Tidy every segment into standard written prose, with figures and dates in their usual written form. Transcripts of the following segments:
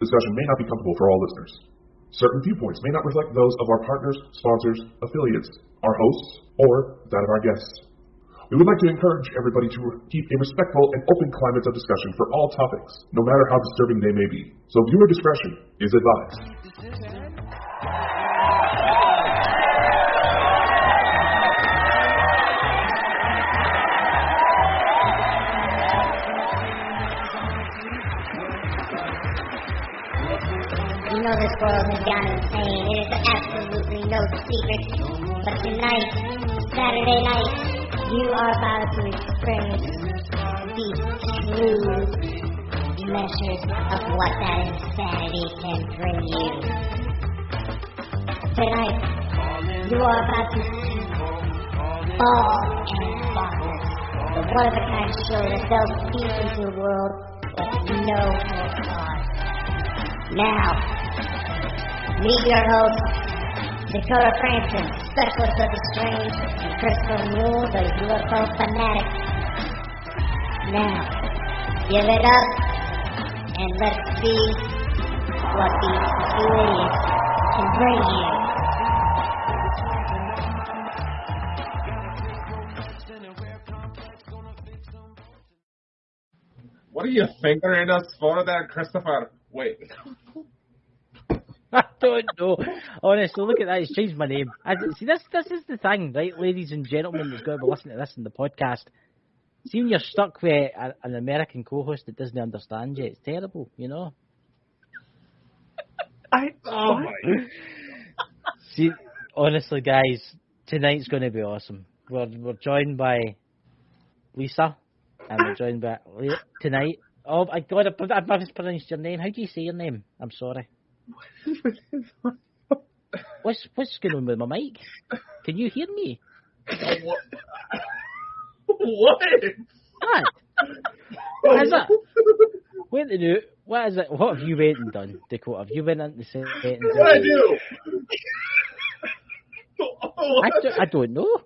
Discussion may not be comfortable for all listeners. Certain viewpoints may not reflect those of our partners, sponsors, affiliates, our hosts, or that of our guests. We would like to encourage everybody to keep a respectful and open climate of discussion for all topics, no matter how disturbing they may be. So viewer discretion is advised. You know this world has gone insane. It is absolutely no secret. But tonight, Saturday night, you are about to experience the true measures of what that insanity can bring you. Tonight, you are about to see Bald and Bonkers, the one-of-a-kind show that delves deep into the world with no holds barred. Now, meet your hosts, Dakota Franson, specialist of the strange, and Crystal Mule, the UFO fanatic. Now, give it up, and let's see what these two idiots can bring you. What are you fingering us for there, Christopher? Wait. I don't know. Honestly, look at that. He's changed my name. See, this is the thing, right, ladies and gentlemen that's going to be listening to this in the podcast. See, when you're stuck with an American co-host that doesn't understand you, it's terrible, you know? Oh, my. See, honestly, guys, tonight's going to be awesome. We're joined by Lisa, and we're joined by tonight. Oh, my God, I've mispronounced your name. How do you say your name? I'm sorry. What's going on with my mic? Can you hear me? What? What is that? Wait to do. What is it? What have you went and done, Dakota? Have you went into settings? What did I do? I don't know.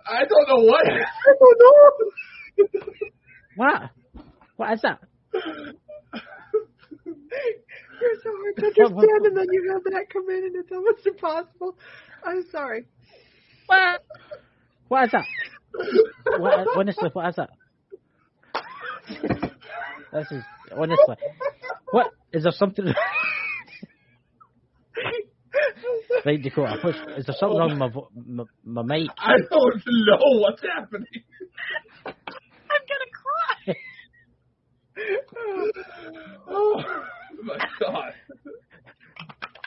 I don't know what. I don't know. What? What is that? You're so hard to understand, and then you have that come in, and it's almost impossible. I'm sorry. What? What is that? Honestly, what is that? This is honestly. What is there something? Right, Dakota. Is there something wrong with my mic? I don't know what's happening. I'm gonna cry. Oh my God.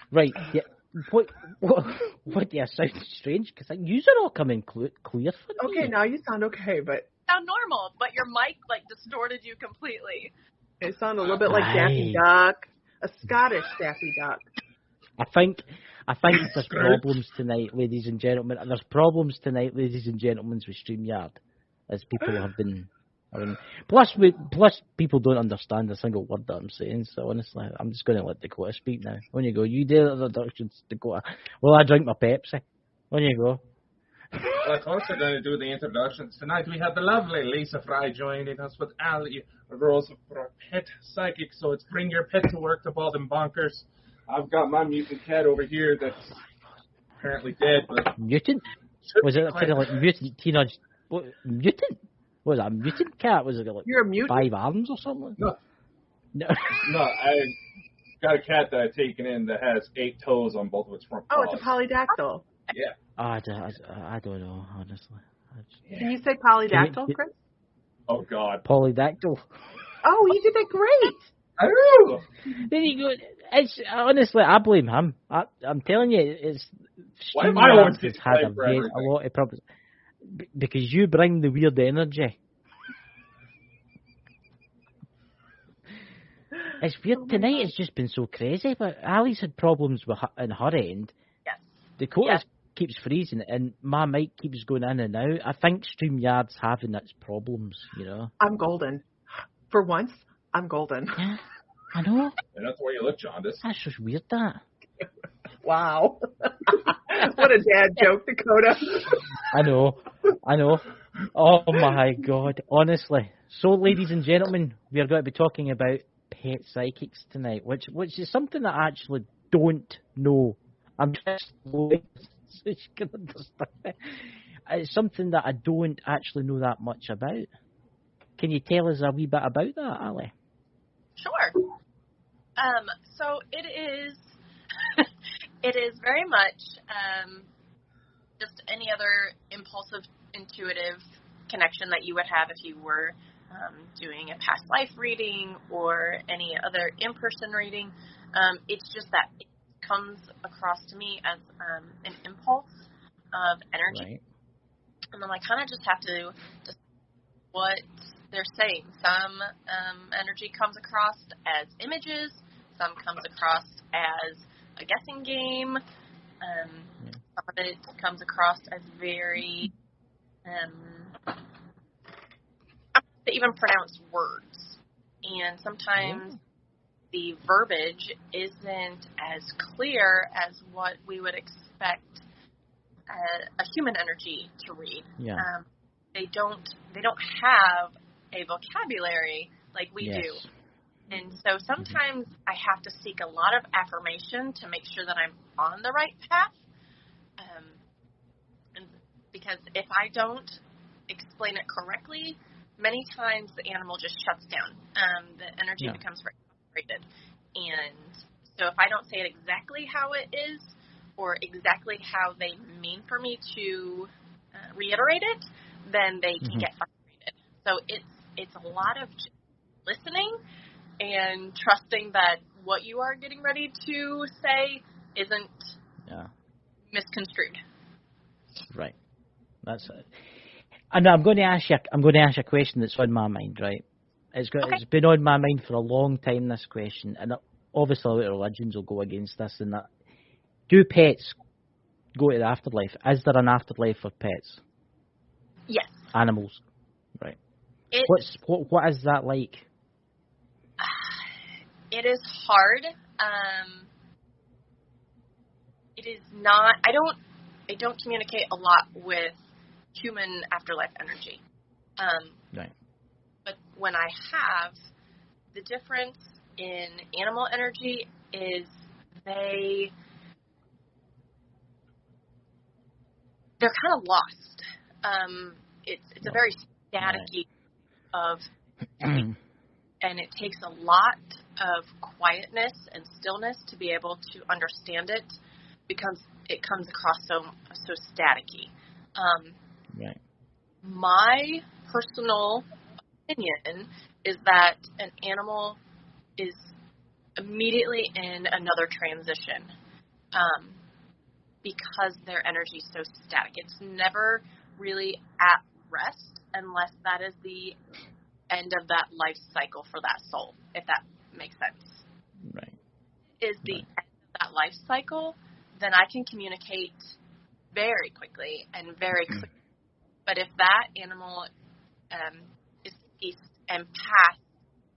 Right, yeah. What? Yeah, sounds strange because you are all coming clear for me. Okay, now you sound okay, but sound normal, but your mic distorted you completely. It sounded a little bit like Daffy Duck, a Scottish Daffy Duck. I think there's problems tonight, ladies and gentlemen. There's problems tonight, ladies and gentlemen, with StreamYard, as people have been. Plus people don't understand a single word that I'm saying. So honestly, I'm just going to let Dakota speak now. On you go. You do the introductions, Dakota. Well, I drink my Pepsi. On you go. Well, of course we're going to do the introductions. Tonight we have the lovely Lisa Fry joining us with Allie Rosebrok, pet psychic. So it's bring your pet to work to Bald and Bonkers. I've got my mutant cat over here that's apparently dead. But mutant? Was it kind of like mutant teenage? What, mutant? Was that a mutant cat? Was it like You're a mutant? 5 arms or something? No, I got a cat that I've taken in that has 8 toes on both of its front paws. Oh, it's a polydactyl. Yeah. I don't know, honestly. Can you say polydactyl, Chris? Oh, God. Polydactyl. Oh, you did that great. I know. There you go. It's honestly, I blame him. I'm telling you, it's. Why am I always has had a lot of problems because you bring the weird energy. It's weird. Tonight it's just been so crazy, but Allie's had problems with her, in her end. Yes. Dakota keeps freezing, and my mic keeps going in and out. I think StreamYard's having its problems, you know. I'm golden. For once, I'm golden. Yeah, I know. And that's where you look, Jaundice. That's just weird, that. Wow. What a dad joke, Dakota. I know. Oh, my God. Honestly. So, ladies and gentlemen, we are going to be talking about pet psychics tonight, which is something that I actually don't know. I'm just low so you can understand. It's something that I don't actually know that much about. Can you tell us a wee bit about that, Ali? Sure. So it is it is very much just any other impulsive, intuitive connection that you would have if you were doing a past life reading or any other in-person reading. It's just that it comes across to me as an impulse of energy. Right. And then I kind of just have to just what they're saying. Some energy comes across as images. Some comes across as a guessing game. Some of it comes across as very even pronounced words. And sometimes the verbiage isn't as clear as what we would expect a human energy to read. Yeah. They don't have a vocabulary like we do. And so sometimes I have to seek a lot of affirmation to make sure that I'm on the right path. And because if I don't explain it correctly, many times the animal just shuts down. The energy becomes very frustrated. And so if I don't say it exactly how it is or exactly how they mean for me to reiterate it, then they can get frustrated. So it's a lot of just listening and trusting that what you are getting ready to say isn't misconstrued. Right. That's it. And I'm going to ask you a question that's on my mind, right? It's been on my mind for a long time, this question, and obviously a lot of religions will go against this and that. Do pets go to the afterlife? Is there an afterlife for pets? Yes. Animals, right? What is that like? It is hard. It is not. I don't communicate a lot with human afterlife energy. Right. But when I have, the difference in animal energy is they're kind of lost. It's a very staticky of, and it takes a lot of quietness and stillness to be able to understand it because it comes across so staticky. Right. My personal opinion is that an animal is immediately in another transition because their energy is so static. It's never really at rest unless that is the end of that life cycle for that soul, if that makes sense. Right. Is the end of that life cycle, then I can communicate very quickly and very clearly. But if that animal is deceased and passed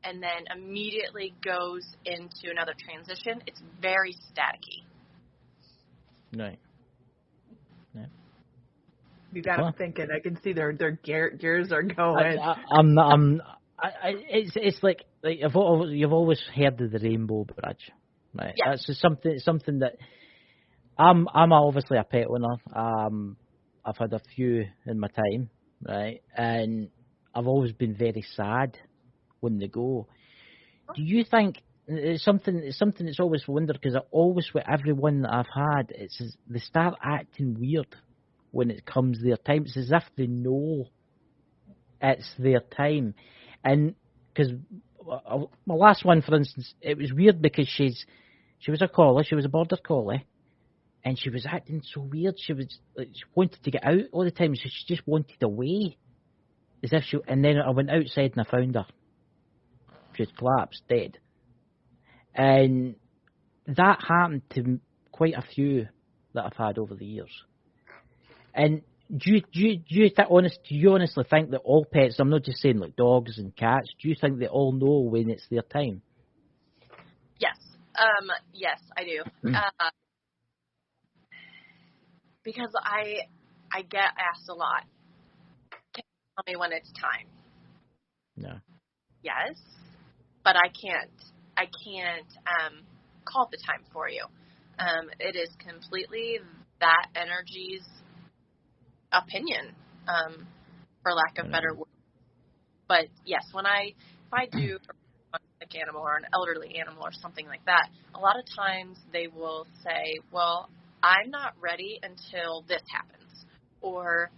and then immediately goes into another transition, it's very staticky. Right. Yeah. You got them thinking. I can see their gears are going. It's like you've always heard of the rainbow bridge, right? Yeah. That's just something that I'm obviously a pet owner. I've had a few in my time, right? And I've always been very sad when they go. Do you think it's something that's always wondered, because I always, with everyone that I've had, they start acting weird when it comes their time. It's as if they know it's their time. And because my last one, for instance, it was weird because she was a collie, she was a border collie, and she was acting so weird. She wanted to get out all the time, so she just wanted away, as if and then I went outside and I found her. She had collapsed, dead. And that happened to quite a few that I've had over the years. And do you honestly think that all pets, I'm not just saying like dogs and cats, do you think they all know when it's their time? Yes. Yes, I do. Because I get asked a lot, can you tell me when it's time? No. Yes. But but I can't call the time for you. It is completely that energy's opinion, for lack of better words. But yes, if I do a sick animal or an elderly animal or something like that, a lot of times they will say, well, I'm not ready until this happens. Or,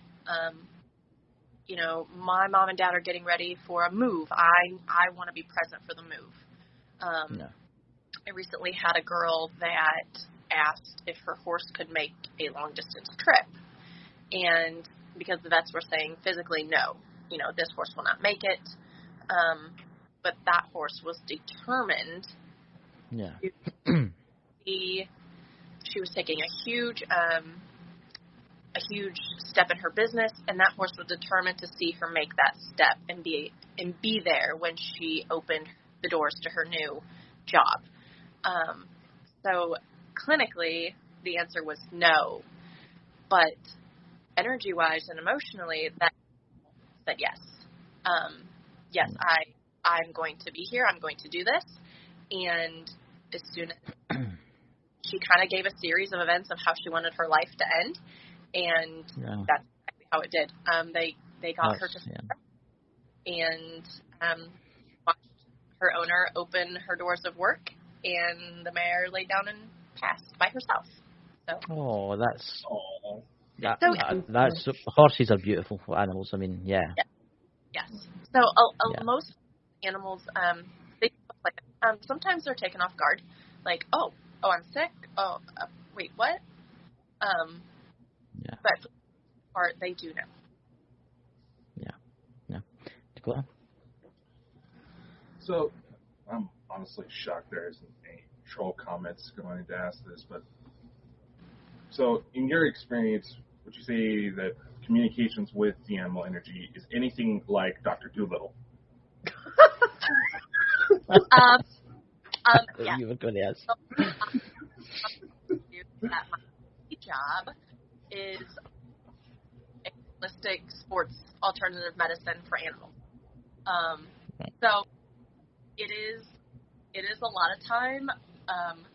you know, my mom and dad are getting ready for a move. I want to be present for the move. I recently had a girl that asked if her horse could make a long-distance trip. And because the vets were saying physically, no, you know, this horse will not make it. But that horse was determined. Yeah. She was taking a huge step in her business, and that horse was determined to see her make that step and be there when she opened the doors to her new job. So clinically, the answer was no, but energy-wise and emotionally, that said yes. Yes, I'm going to be here. I'm going to do this. And as soon as she kind of gave a series of events of how she wanted her life to end, and that's exactly how it did. They got her to and watched her owner open her doors of work, and the mare laid down and passed by herself. So. That's horses are beautiful animals. I mean, yeah. Yes. So most animals, they look like that. Sometimes they're taken off guard, like, oh, I'm sick. Oh, wait, what? But for the most part, they do know. Yeah. Dakota? So, I'm honestly shocked there isn't any troll comments going to ask this, but so in your experience, would you say that communications with the animal energy is anything like Dr. Doolittle? Yeah. You were going to ask. That my job is a holistic sports alternative medicine for animals. So it is a lot of time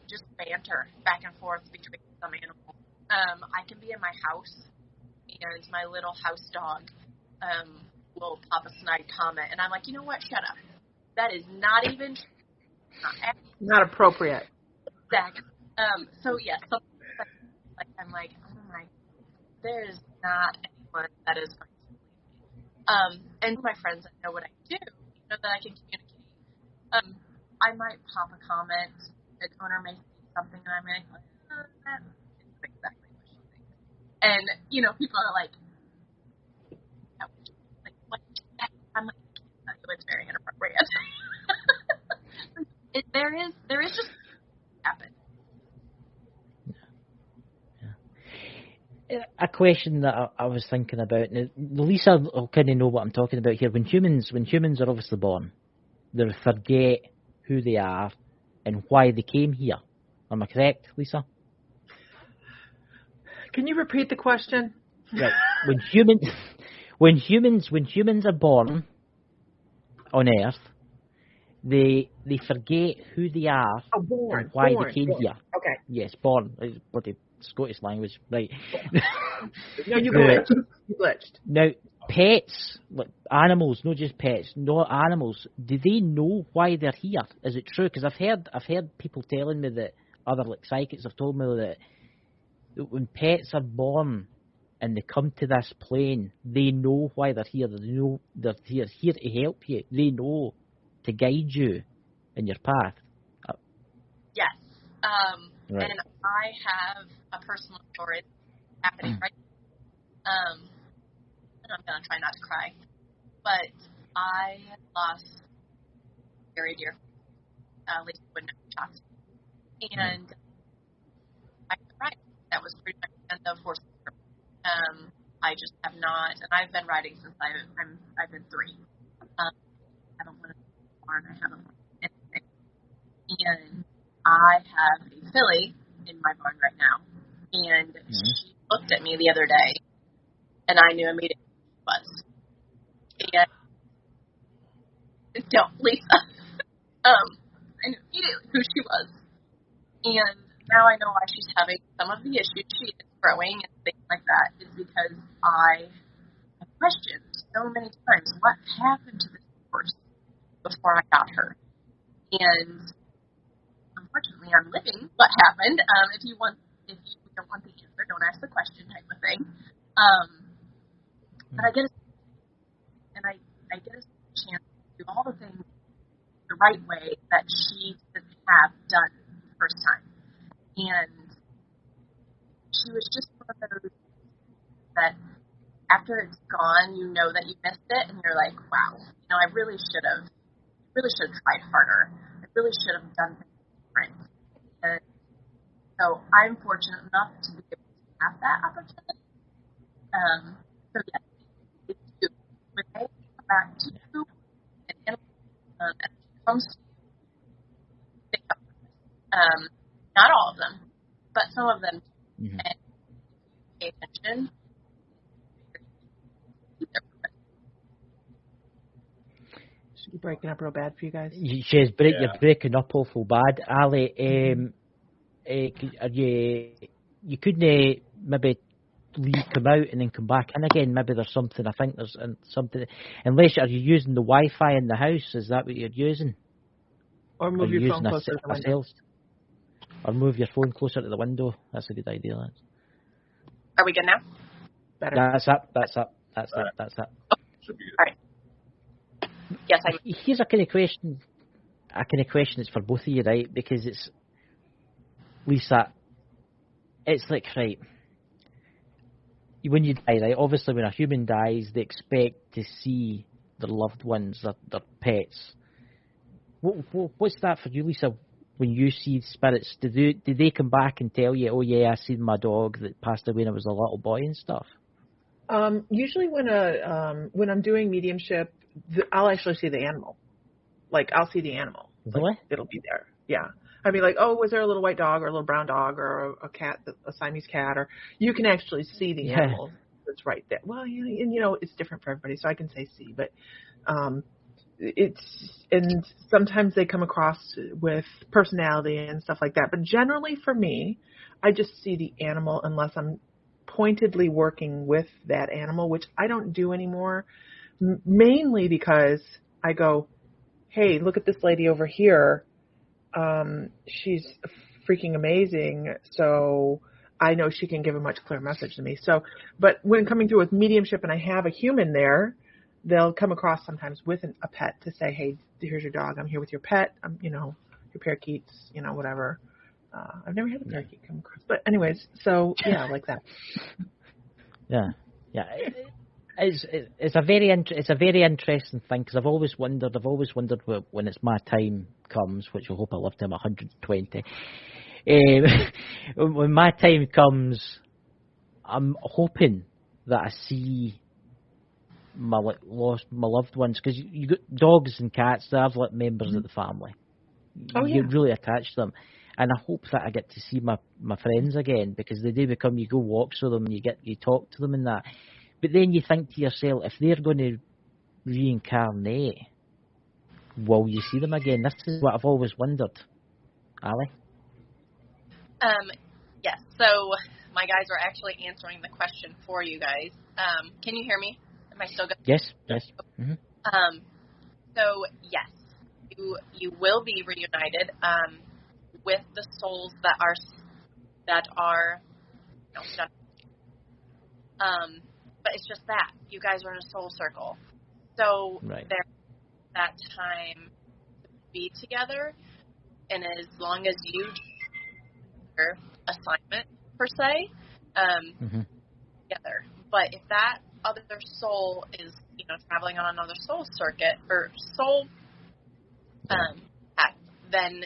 just banter back and forth between some animals. I can be in my house, and my little house dog will pop a snide comment, and I'm like, you know what? Shut up. That is not even not appropriate. Exactly. So yes, I'm like, oh my, there is not anyone that is going to believe me. And my friends that know what I do, know that I can communicate. I might pop a comment, an owner may say something, and I'm like, that is exactly what she thinks. And you know, people are like, what? I'm like, it's very inappropriate. There is just happen. A question that I was thinking about, and Lisa will kind of know what I'm talking about here. When humans are obviously born, they forget who they are and why they came here. Am I correct, Lisa? Can you repeat the question? Right. When humans are born on Earth, they forget who they are and why they came here. Okay. Yes, born. It's bloody Scottish language, right? No, you glitched. You glitched. Now, pets, like animals, not just pets, no animals. Do they know why they're here? Is it true? Because I've heard people telling me that other like psychics have told me that when pets are born and they come to this plane, they know why they're here. They know they're here to help you. They know to guide you in your path. Yes. Right. And I have a personal story happening right now. And I'm going to try not to cry. But I lost a very dear Lisa wouldn't have shots. And I cried. That was pretty much the end of horse. I just have not, and I've been riding since I've been 3. I haven't won a barn. I haven't won anything. And I have a filly in my barn right now. And she looked at me the other day, and I knew immediately who she was. And don't, Lisa. I knew immediately who she was. And now I know why she's having some of the issues she is growing and things like that is because I have questioned so many times what happened to this horse before I got her. And unfortunately, I'm living what happened. If you don't want the answer, don't ask the question type of thing. But I get I get a chance to do all the things the right way that she didn't have done the first time. And she was just one of those that after it's gone, you know that you missed it, and you're like, wow, I really should have tried harder. I really should have done things different. And so I'm fortunate enough to be able to have that opportunity. So yes, it's you. When they come back to you, and it comes to you, they come. Not all of them, but some of them. Mm-hmm. And pay attention. She's breaking up real bad for you guys. You're breaking up awful bad, Ali. You couldn't maybe come out and then come back in again. Maybe there's something. I think there's something. Unless are you using the Wi-Fi in the house? Is that what you're using? Or move your phone closer to the window. Or move your phone closer to the window. That's a good idea. Are we good now? Better. That's up. Oh, should be good. All right. Yes, here's a kind of question. It's for both of you, right? Because it's Lisa. It's like, right, when you die, right? Obviously, when a human dies, they expect to see their loved ones, their pets. What's that for you, Lisa? When you see spirits, do they come back and tell you, oh yeah, I seen my dog that passed away when I was a little boy and stuff? Usually when I'm doing mediumship, I'll actually see the animal. Like, I'll see the animal. Really? Like, it'll be there. Yeah. I mean, like, oh, was there a little white dog or a little brown dog or a cat, a Siamese cat, or you can actually see the animal that's right there. Well, it's different for everybody, so I can say see, but and sometimes they come across with personality and stuff like that. But generally for me, I just see the animal unless I'm pointedly working with that animal, which I don't do anymore, mainly because I go, hey, look at this lady over here. She's freaking amazing. So I know she can give a much clearer message to me. So, but when coming through with mediumship and I have a human there, they'll come across sometimes with a pet to say, hey, here's your dog. I'm here with your pet. Your parakeets, whatever. I've never had a parakeet come across. But anyways, so, yeah, like that. Yeah. It's a very interesting thing because I've always wondered when it's my time comes, which I hope I live to 120. When my time comes, I'm hoping that I see my loved ones, because you got dogs and cats. They're like members of the family. You really attach them, and I hope that I get to see my friends again, because they do become, you go walks with them, you talk to them and that. But then you think to yourself, if they're going to reincarnate, will you see them again? This is what I've always wondered. Ali? Yes. So my guys are actually answering the question for you guys. Can you hear me? Am I still good? Yes. Mm-hmm. So yes, you will be reunited with the souls that are but it's just that you guys are in a soul circle, so there's that time to be together, and as long as you do your assignment per se, together. But if that other soul is traveling on another soul circuit or soul path, then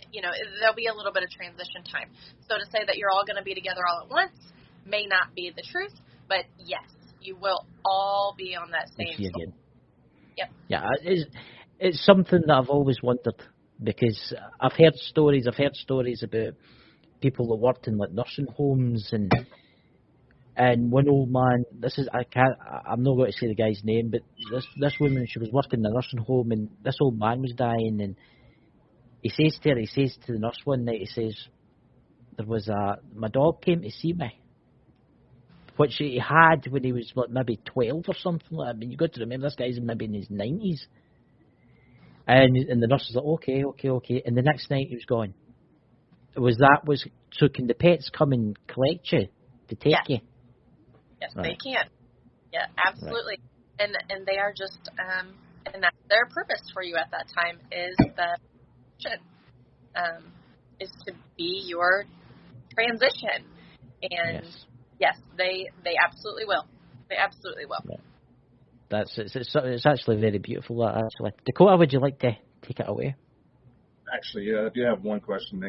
there'll be a little bit of transition time. So to say that you're all going to be together all at once may not be the truth, but yes, you will all be on that same soul. Yep. Yeah, it's something that I've always wondered, because I've heard stories about people that worked in like nursing homes, and one old man. I'm not going to say the guy's name, but this woman, she was working in a nursing home, and this old man was dying, and he says to the nurse one night, he says, my dog came to see me, which he had when he was maybe 12 or something like that. I mean, you got to remember, this guy's maybe in his 90s. And the nurse was like, okay. And the next night he was gone. So can the pets come and collect you to take you? Yes, right. They can. Yeah, absolutely. Right. And they are just, and that's their purpose for you at that time is is to be your transition. And yes, they absolutely will. They absolutely will. Yeah. It's actually very beautiful. Actually, Dakota, would you like to take it away? Actually, I do have one question.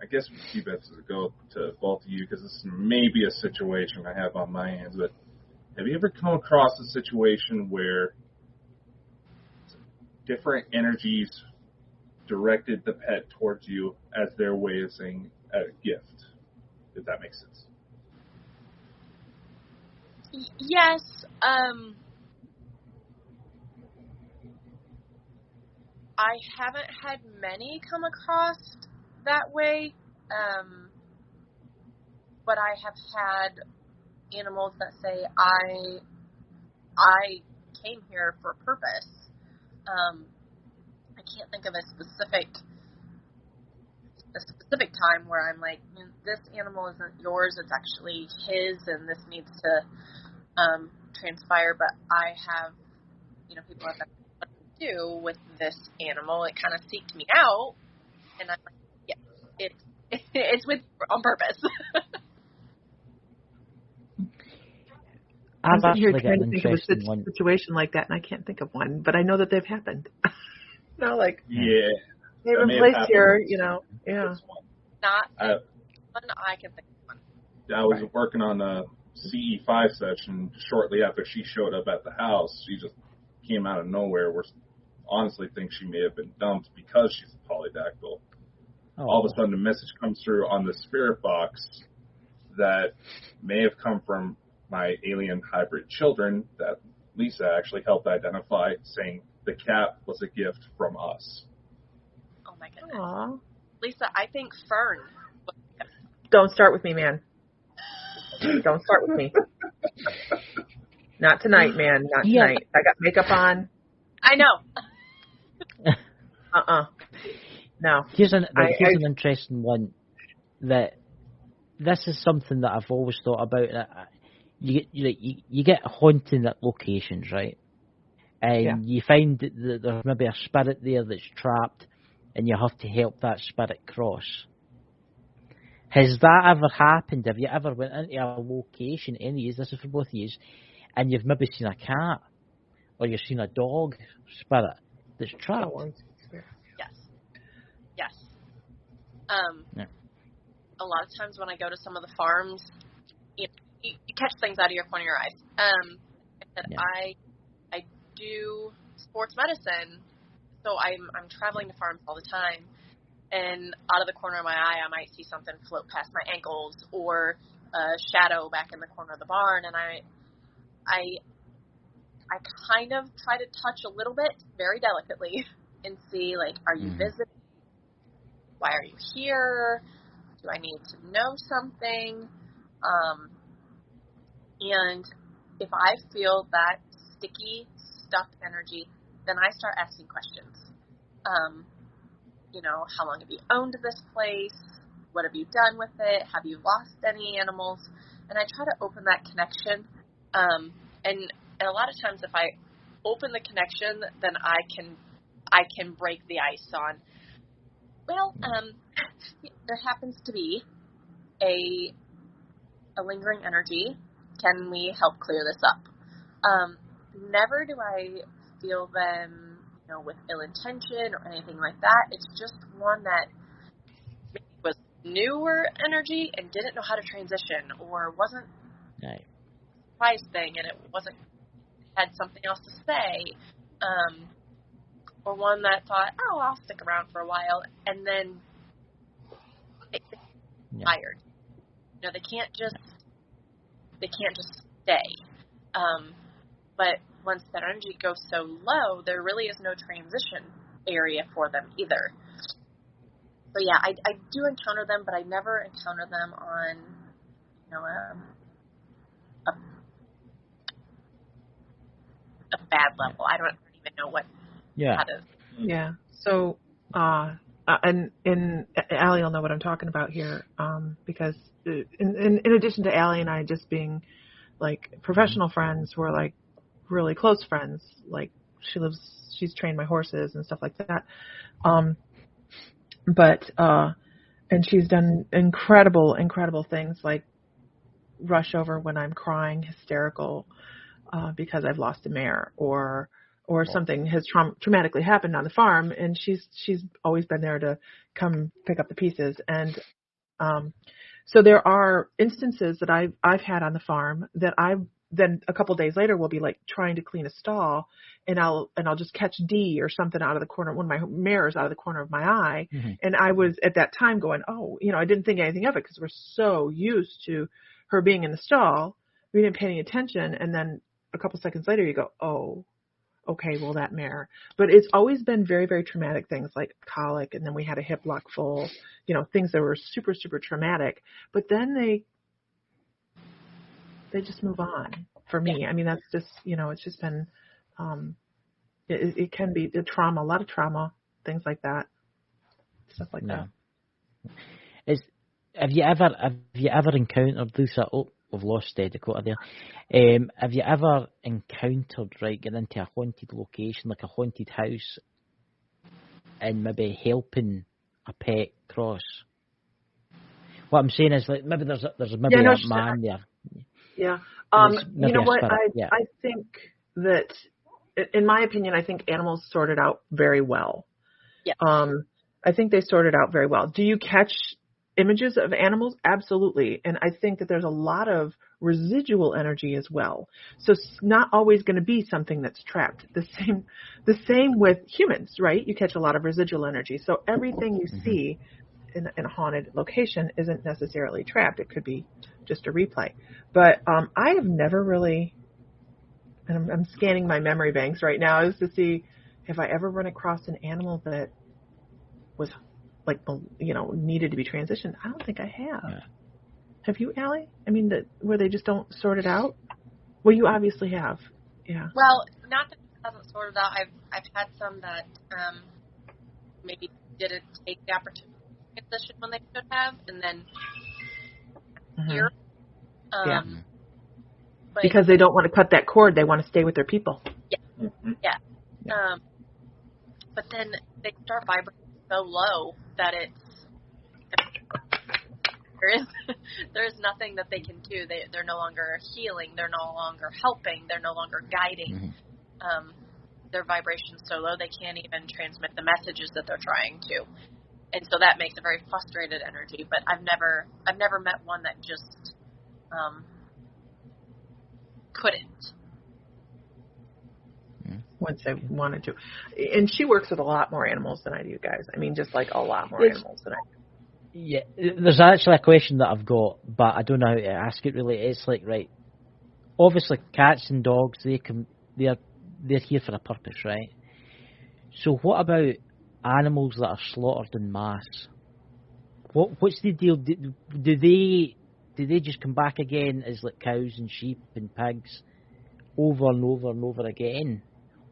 I guess we keep it to go to both of you because this may be a situation I have on my hands. But have you ever come across a situation where different energies directed the pet towards you as their way of saying a gift? If that makes sense. Yes. I haven't had many come across that way, but I have had animals that say, I came here for a purpose. I can't think of a specific time where I'm like, this animal isn't yours, it's actually his, and this needs to transpire. But I have, people have what to do with this animal. It kind of seeked me out, and I'm like, yeah, it's on purpose. I'm sitting here trying to think of a situation like that, and I can't think of one, but I know that they've happened. They were placed here, yeah. Not one I can think of one. I was working on a CE5 session shortly after she showed up at the house. She just came out of nowhere. We honestly think she may have been dumped because she's a polydactyl. All of a sudden, a message comes through on the spirit box that may have come from my alien hybrid children that Lisa actually helped identify, saying the cat was a gift from us. Oh my goodness. Aww. Lisa, I think Fern. Don't start with me, man. Don't start with me. Not tonight, man. Not tonight. I got makeup on. I know. No. Here's an interesting one. That this is something that I've always thought about. You get haunting at locations, right? And you find that there's maybe a spirit there that's trapped, and you have to help that spirit cross. Has that ever happened? Have you ever went into a location, this is for both of you, and you've maybe seen a cat, or you've seen a dog spirit that's trapped? Yes. A lot of times when I go to some of the farms, you catch things out of your corner of your eyes. I do sports medicine, so I'm traveling to farms all the time, and out of the corner of my eye, I might see something float past my ankles or a shadow back in the corner of the barn, and I kind of try to touch a little bit, very delicately, and see, like, are you visiting? Why are you here? Do I need to know something? And if I feel that sticky, stuck energy, then I start asking questions. How long have you owned this place? What have you done with it? Have you lost any animals? And I try to open that connection. And a lot of times if I open the connection, then I can break the ice on, there happens to be a lingering energy. Can we help clear this up? Never do I feel them, with ill intention or anything like that. It's just one that maybe was newer energy and didn't know how to transition, or wasn't a surprise thing and it had something else to say, or one that thought, I'll stick around for a while, and then they get tired. They can't just stay. But once that energy goes so low, there really is no transition area for them either. So yeah, I do encounter them, but I never encounter them on, a bad level. I don't even know how to. Yeah. So, and Allie will know what I'm talking about here, because in addition to Allie and I just being like professional friends, we're like really close friends. Like she's trained my horses and stuff like that. And she's done incredible things like rush over when I'm crying hysterical, because I've lost a mare or something has traumatically happened on the farm, and she's always been there to come pick up the pieces. And so there are instances that I've had on the farm that then a couple days later will be like trying to clean a stall, and I'll just catch D or something out of the corner, one of my mares out of the corner of my eye. Mm-hmm. And I was at that time going, I didn't think anything of it because we're so used to her being in the stall, we didn't pay any attention. And then a couple seconds later you go, oh, okay, well, that mare. But it's always been very, very traumatic things like colic, and then we had a hip lock full, things that were super, super traumatic. But then they just move on for me. I mean, that's just, it's just been, it can be the trauma, a lot of trauma, things like that, stuff like that. Have you ever encountered, Lisa? Oh, we've lost Dakota there. Have you ever encountered, getting into a haunted location, like a haunted house, and maybe helping a pet cross? What I'm saying is, like, maybe there's a man there. Yeah. You know what? I think that, in my opinion, I think animals sort it out very well. Yeah. I think they sort it out very well. Do you catch images of animals? Absolutely. And I think that there's a lot of residual energy as well. So it's not always going to be something that's trapped. The same with humans, right? You catch a lot of residual energy. So everything you see in a haunted location isn't necessarily trapped. It could be just a replay. But I have never really, and I'm scanning my memory banks right now, is to see if I ever run across an animal that was like, needed to be transitioned. I don't think I have. Yeah. Have you, Allie? I mean, where they just don't sort it out? Well, you obviously have. Yeah. Well, not that it hasn't sorted out. I've had some that maybe didn't take the opportunity to transition when they should have, and then here. But, because they don't want to cut that cord. They want to stay with their people. Yeah. Yeah. But then they start vibrating so low that there is nothing that they can do. They're no longer healing. They're no longer helping. They're no longer guiding. Mm-hmm. Their vibration's so low they can't even transmit the messages that they're trying to, and so that makes a very frustrated energy. But I've never met one that just couldn't. Once I wanted to. And she works with a lot more animals than I do, guys. I mean, just like a lot more animals than I do. Yeah, there's actually a question that I've got, but I don't know how to ask it really. It's like, right, obviously cats and dogs, they're here for a purpose, right? So what about animals that are slaughtered in mass? What's the deal? Do they just come back again as like cows and sheep and pigs over and over and over again?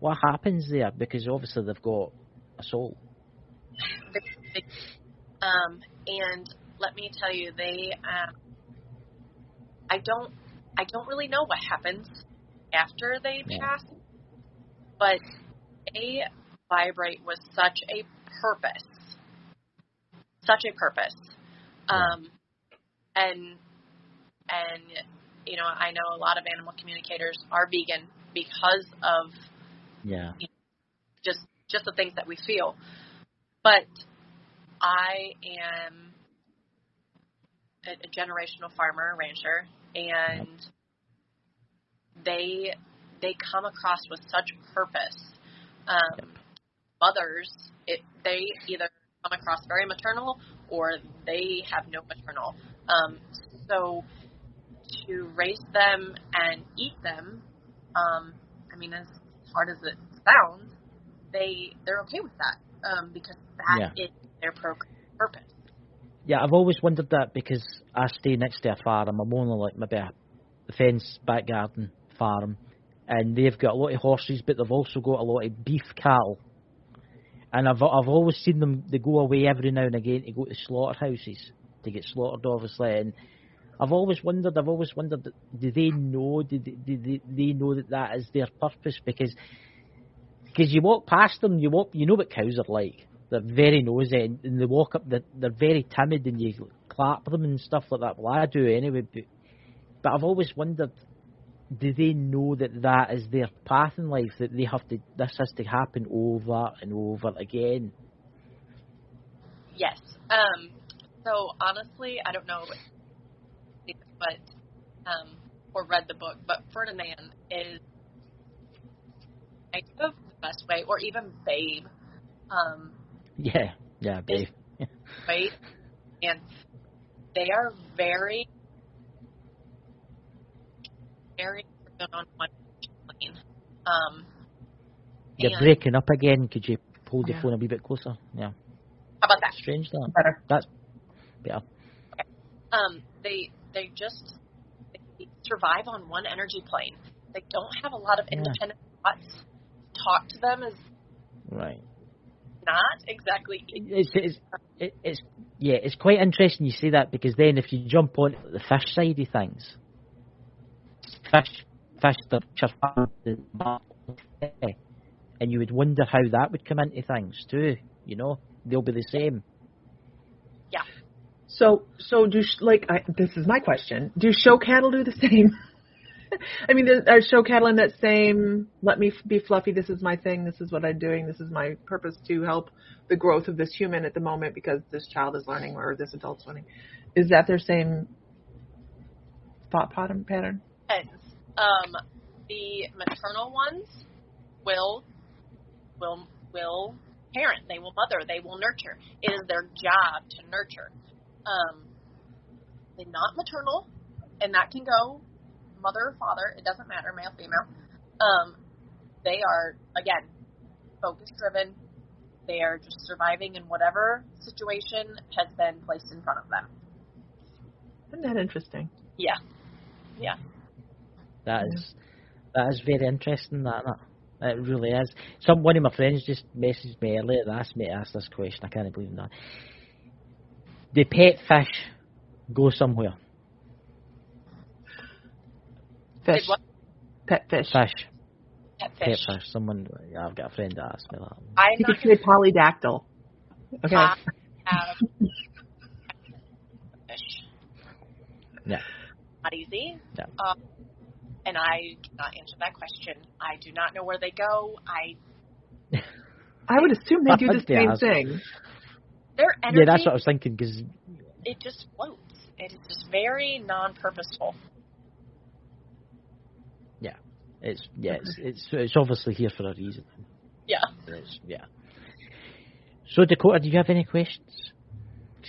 What happens there? Because obviously they've got a soul. And let me tell you, I don't really know what happens after they pass, but they vibrate with such a purpose. And I know a lot of animal communicators are vegan because of just the things that we feel. But I am a generational farmer, rancher, and they come across with such purpose. Mothers, they either come across very maternal or they have no maternal. So to raise them and eat them, I mean, as hard as it sounds, they're okay with that because that is their program. purpose. Yeah, I've always wondered that because I stay next to a farm. I'm only like maybe a fence back garden farm, and they've got a lot of horses, but they've also got a lot of beef cattle. And I've always seen them. They go away every now and again to go to slaughterhouses to get slaughtered, obviously. And I've always wondered. Do they know? Do they know that is their purpose? Because you walk past them, you know what cows are like. They're very nosy, and they walk up. They're very timid, and you clap them and stuff like that. Well, I do anyway. But I've always wondered, do they know that is their path in life? That this has to happen over and over again? Yes. So honestly, I don't know, but or read the book, but Ferdinand is kind of the best way, or even Babe. Yeah, Babe. Right, and they are very, very on one plane. You're breaking up again. Could you hold your phone a wee bit closer? Yeah. How about that? Strange that. Better. That's better. Okay. They survive on one energy plane. They don't have a lot of independent thoughts. Talk to them is right. Not exactly. It's quite interesting you say that, because then if you jump on the fish side of things, fish and you would wonder how that would come into things too. You know, they'll be the same. Yeah. So do this is my question. Do show cattle do the same? I mean, are show cattle in that same, let me be fluffy, this is my thing, this is what I'm doing, this is my purpose to help the growth of this human at the moment because this child is learning or this adult's learning. Is that their same thought pattern? The maternal ones will parent, they will mother, they will nurture. It is their job to nurture. They're not maternal, and that can go mother or father, it doesn't matter, male, female. They are, again, focus driven. They are just surviving in whatever situation has been placed in front of them. Isn't that interesting? Yeah. That is very interesting. It really is. One of my friends just messaged me earlier and asked me to ask this question. I can't believe that. Do pet fish go somewhere? Fish. Pet fish. Pet fish. I've got a friend that asked me that. You could say polydactyl. Okay. I have fish. Yeah. Not easy. Yeah. And I cannot answer that question. I do not know where they go. I would assume they do the same thing. Their energy. Yeah, that's what I was thinking, because it just floats. It is just very non-purposeful. It's obviously here for a reason. Yeah. So Dakota, do you have any questions?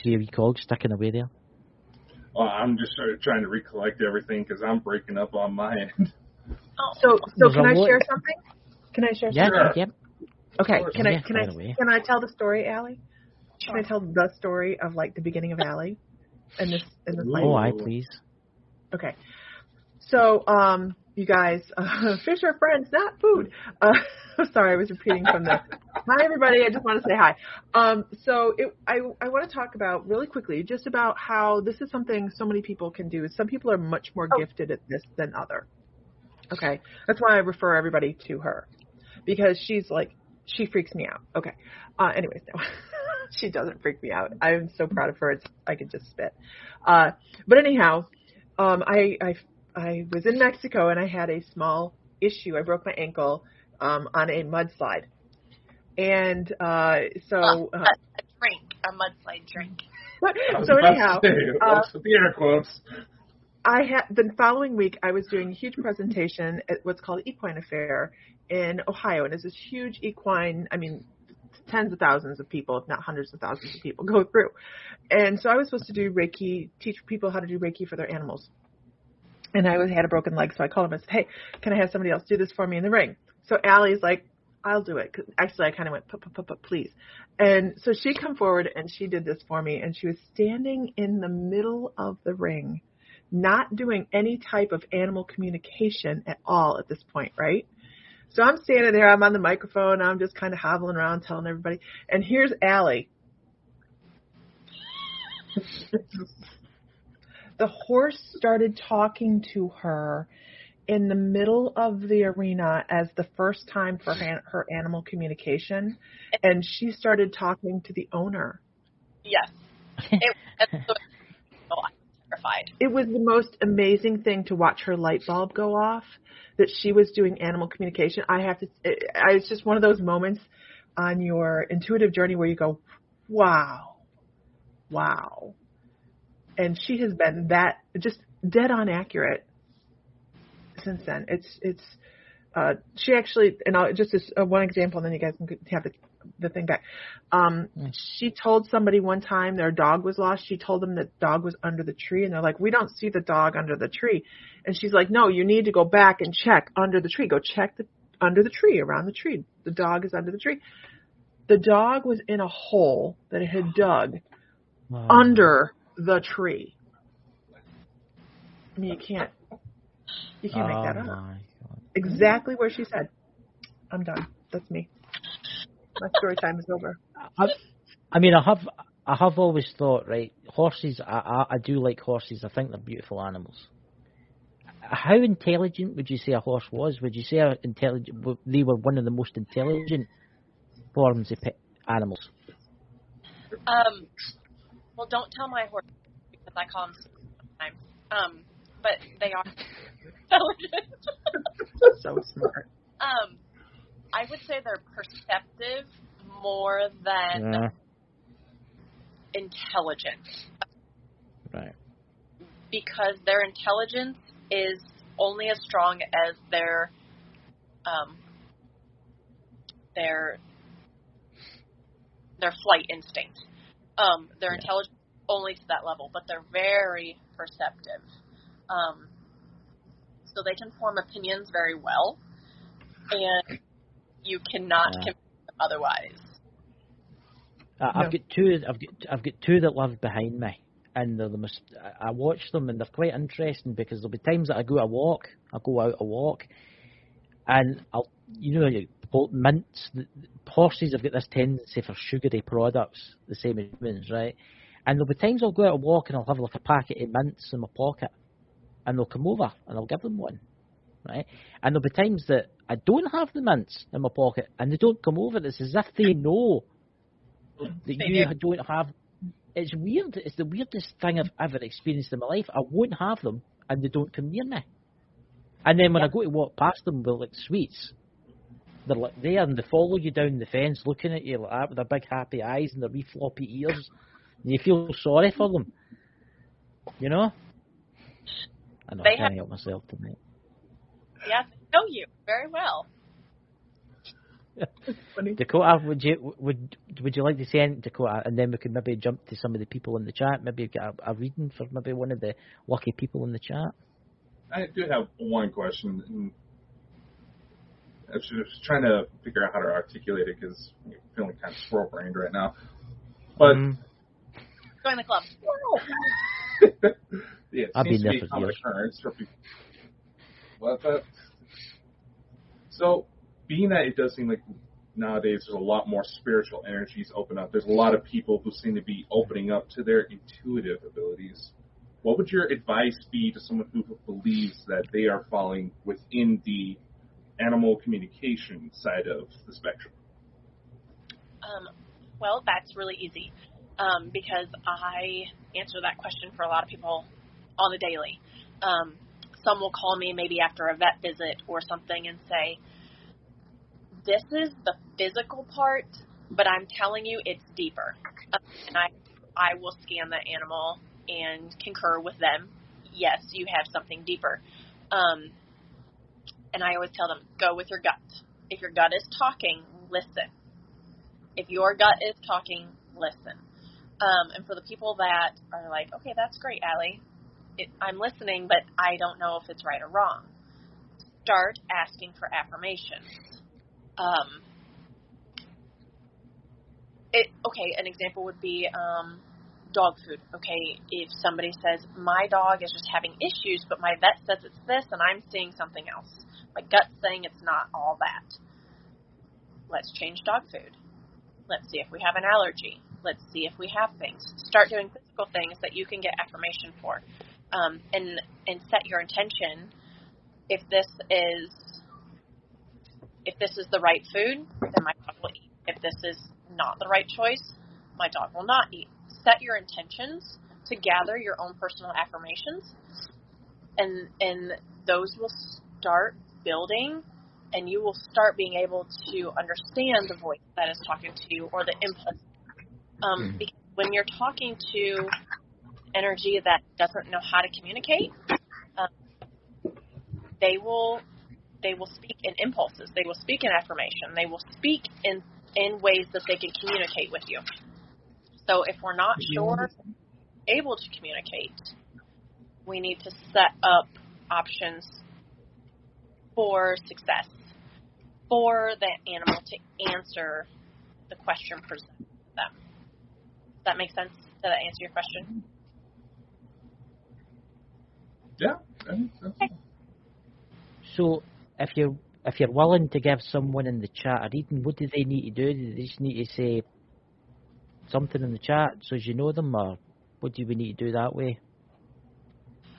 See a wee cog sticking away there. Well, I'm just trying to recollect everything because I'm breaking up on my end. So can I share something? Can I share something? Sure. Yep. Okay. Can I tell the story, Allie? Can I tell the story of like the beginning of Allie in this life? Oh, aye, please. Okay. So, you guys, fish are friends, not food. Sorry, I was repeating from the. Hi, everybody. I just want to say hi. I want to talk about really quickly just about how this is something so many people can do. Some people are much more gifted at this than other. Okay, that's why I refer everybody to her, because she freaks me out. Okay. Anyways, no, she doesn't freak me out. I'm so proud of her. I could just spit. But anyhow, I was in Mexico and I had a small issue. I broke my ankle on a mudslide. And a mudslide drink. So anyhow, with the air quotes. The following week I was doing a huge presentation at what's called Equine Affair in Ohio. And it's this huge equine, tens of thousands of people, if not hundreds of thousands of people go through. And so I was supposed to do Reiki, teach people how to do Reiki for their animals. And I had a broken leg, so I called him and said, hey, can I have somebody else do this for me in the ring? So Allie's like, I'll do it. 'Cause actually, I kind of went, please. And so she come forward and she did this for me. And she was standing in the middle of the ring, not doing any type of animal communication at all at this point, right? So I'm standing there. I'm on the microphone. I'm just kind of hobbling around telling everybody. And here's Allie. The horse started talking to her in the middle of the arena as the first time for her animal communication, and she started talking to the owner. Yes. I was terrified. It was the most amazing thing to watch her light bulb go off, that she was doing animal communication. It's just one of those moments on your intuitive journey where you go, wow. And she has been that just dead on accurate since then. She actually, and just as one example, and then you guys can have the thing back. She told somebody one time their dog was lost. She told them that the dog was under the tree, and they're like, we don't see the dog under the tree. And she's like, no, you need to go back and check under the tree. Go check under the tree, around the tree. The dog is under the tree. The dog was in a hole that it had dug under the tree. I mean, you can't make that up. Exactly where she said. I'm done. That's me. My story time is over. I have always thought, right, horses, I do like horses. I think they're beautiful animals. How intelligent would you say a horse was? Would you say they were one of the most intelligent forms of animals? Well, don't tell my horse because I call them sometimes. But they are intelligent. So smart. I would say they're perceptive more than intelligent. Right. Because their intelligence is only as strong as their flight instinct. Their intelligence only to that level, but they're very perceptive. So they can form opinions very well, and you cannot convince them otherwise. I've got two that live behind me, and they're the most. I watch them, and they're quite interesting because there'll be times that I go out a walk, and mints. Horses have got this tendency for sugary products, the same as humans, right? And there'll be times I'll go out a walk and I'll have like a packet of mints in my pocket, and they'll come over and I'll give them one, right? And there'll be times that I don't have the mints in my pocket and they don't come over. It's as if they know that you don't have. It's weird. It's the weirdest thing I've ever experienced in my life. I won't have them and they don't come near me. And then when I go to walk past them with like sweets, they're like there and they follow you down the fence looking at you like that with their big happy eyes and their wee floppy ears. And you feel sorry for them. You know? I know, I can't help myself tonight. Yes, I know you very well. Dakota, would you like to say anything, Dakota, and then we could maybe jump to some of the people in the chat, maybe get a reading for maybe one of the lucky people in the chat? I do have one question. And I was just trying to figure out how to articulate it because I'm feeling kind of squirrel-brained right now. But join the club. Yeah, I've been there for years. So, being that it does seem like nowadays there's a lot more spiritual energies open up, there's a lot of people who seem to be opening up to their intuitive abilities. What would your advice be to someone who believes that they are falling within the animal communication side of the spectrum? Well, that's really easy because I answer that question for a lot of people on the daily. Some will call me maybe after a vet visit or something and say, this is the physical part, but I'm telling you it's deeper. And I will scan the animal and concur with them. Yes, you have something deeper. And I always tell them, go with your gut. If your gut is talking, listen. If your gut is talking, listen. And for the people that are like, okay, that's great, Allie. I'm listening, but I don't know if it's right or wrong. Start asking for affirmations. an example would be dog food. Okay, if somebody says, my dog is just having issues, but my vet says it's this, and I'm seeing something else. My gut's saying it's not all that. Let's change dog food. Let's see if we have an allergy. Let's see if we have things. Start doing physical things that you can get affirmation for, and set your intention. If this is the right food, then my dog will eat. If this is not the right choice, my dog will not eat. Set your intentions to gather your own personal affirmations, and those will start building, and you will start being able to understand the voice that is talking to you or the impulse. Because when you're talking to energy that doesn't know how to communicate, they will speak in impulses. They will speak in affirmation. They will speak in ways that they can communicate with you. So if we're not sure able to communicate, we need to set up options for success, for the animal to answer the question presented to them. Does that make sense? Did that answer your question? Yeah, that makes sense. Okay. So if you're willing to give someone in the chat a reading, what do they need to do? Do they just need to say something in the chat so as you know them, or what do we need to do that way?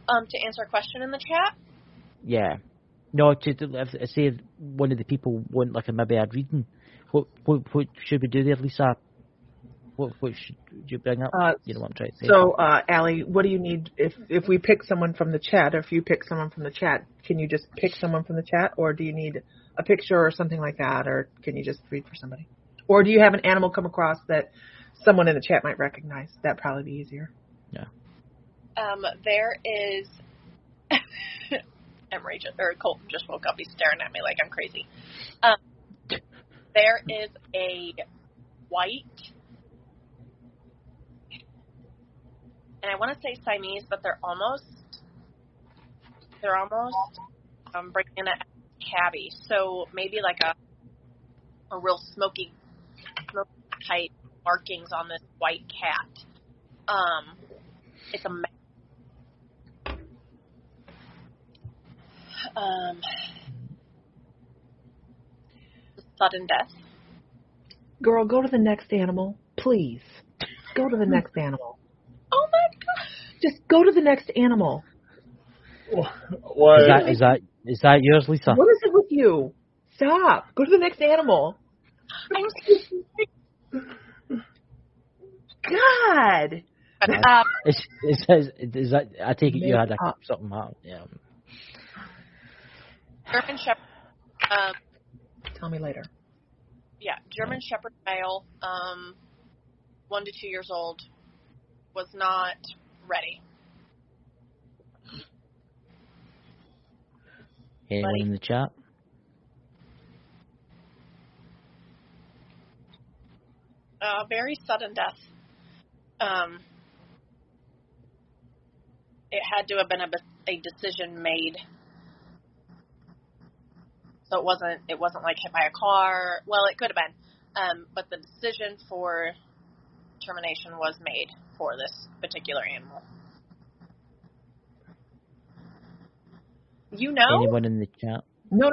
To answer a question in the chat? Yeah. No, if say one of the people want maybe a reading, what should we do there, Lisa? What should you bring up? You know what I'm trying to say. So, Allie, what do you need if we pick someone from the chat, or if you pick someone from the chat, can you just pick someone from the chat, or do you need a picture or something like that, or can you just read for somebody? Or do you have an animal come across that someone in the chat might recognize? That'd probably be easier. Yeah. There is Colton just woke up. He's staring at me like I'm crazy. There is a white, and I want to say Siamese, but they're almost bringing in a tabby. So maybe like a real smoky type markings on this white cat. It's a sudden death. Girl, go to the next animal, please. Go to the next animal. Oh my god! Just go to the next animal. What? Is that yours, Lisa? What is it with you? Stop. Go to the next animal. God. It says, is that, I take it you had something happen. Yeah. German Shepherd. Tell me later. Yeah, German Shepherd male, 1 to 2 years old, was not ready. Anyone in the chat? Very sudden death. It had to have been a decision made. So it wasn't like hit by a car. Well, it could have been, but the decision for termination was made for this particular animal. You know? Anyone in the chat? No.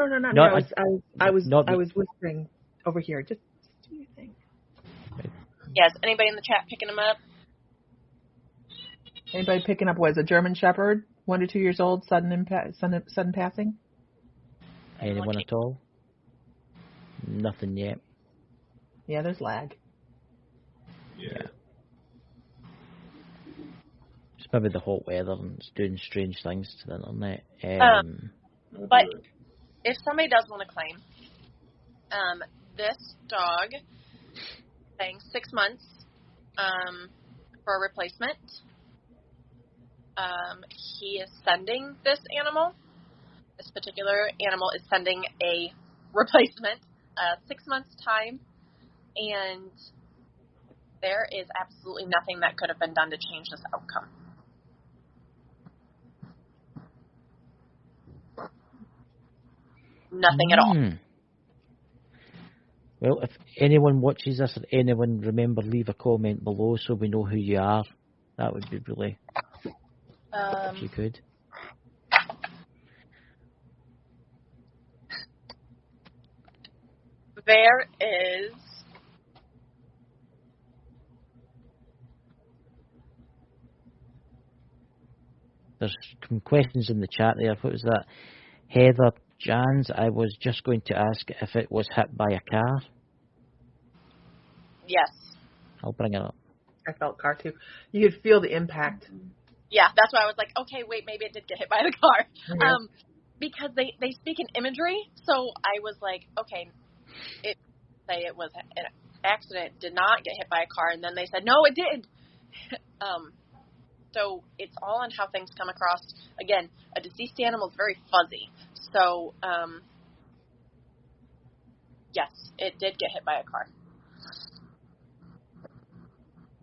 I was whispering over here. Just do your thing. Yes. Anybody in the chat picking them up? Anybody picking up? Was a German Shepherd, 1 to 2 years old, sudden passing? Anyone at all? Nothing yet. Yeah, there's lag. Yeah. It's maybe the hot weather and it's doing strange things to the internet. But if somebody does want to claim, this dog saying 6 months for a replacement. He is sending this animal. This particular animal is sending a replacement 6 months' time, and there is absolutely nothing that could have been done to change this outcome. Nothing at all. Well, if anyone watches this or anyone, remember, leave a comment below so we know who you are. That would be really, if you could. There is There's some questions in the chat there. What was that? Heather Jans, I was just going to ask if it was hit by a car. yes. I'll bring it up. I felt car too. You could feel the impact. Yeah, that's why I was like, okay, wait, maybe it did get hit by the car. Yeah. Because they speak in imagery, so I was like, okay, it was an accident, did not get hit by a car, and then they said, no, it did. So it's all on how things come across. Again, a deceased animal is very fuzzy. So, yes, it did get hit by a car.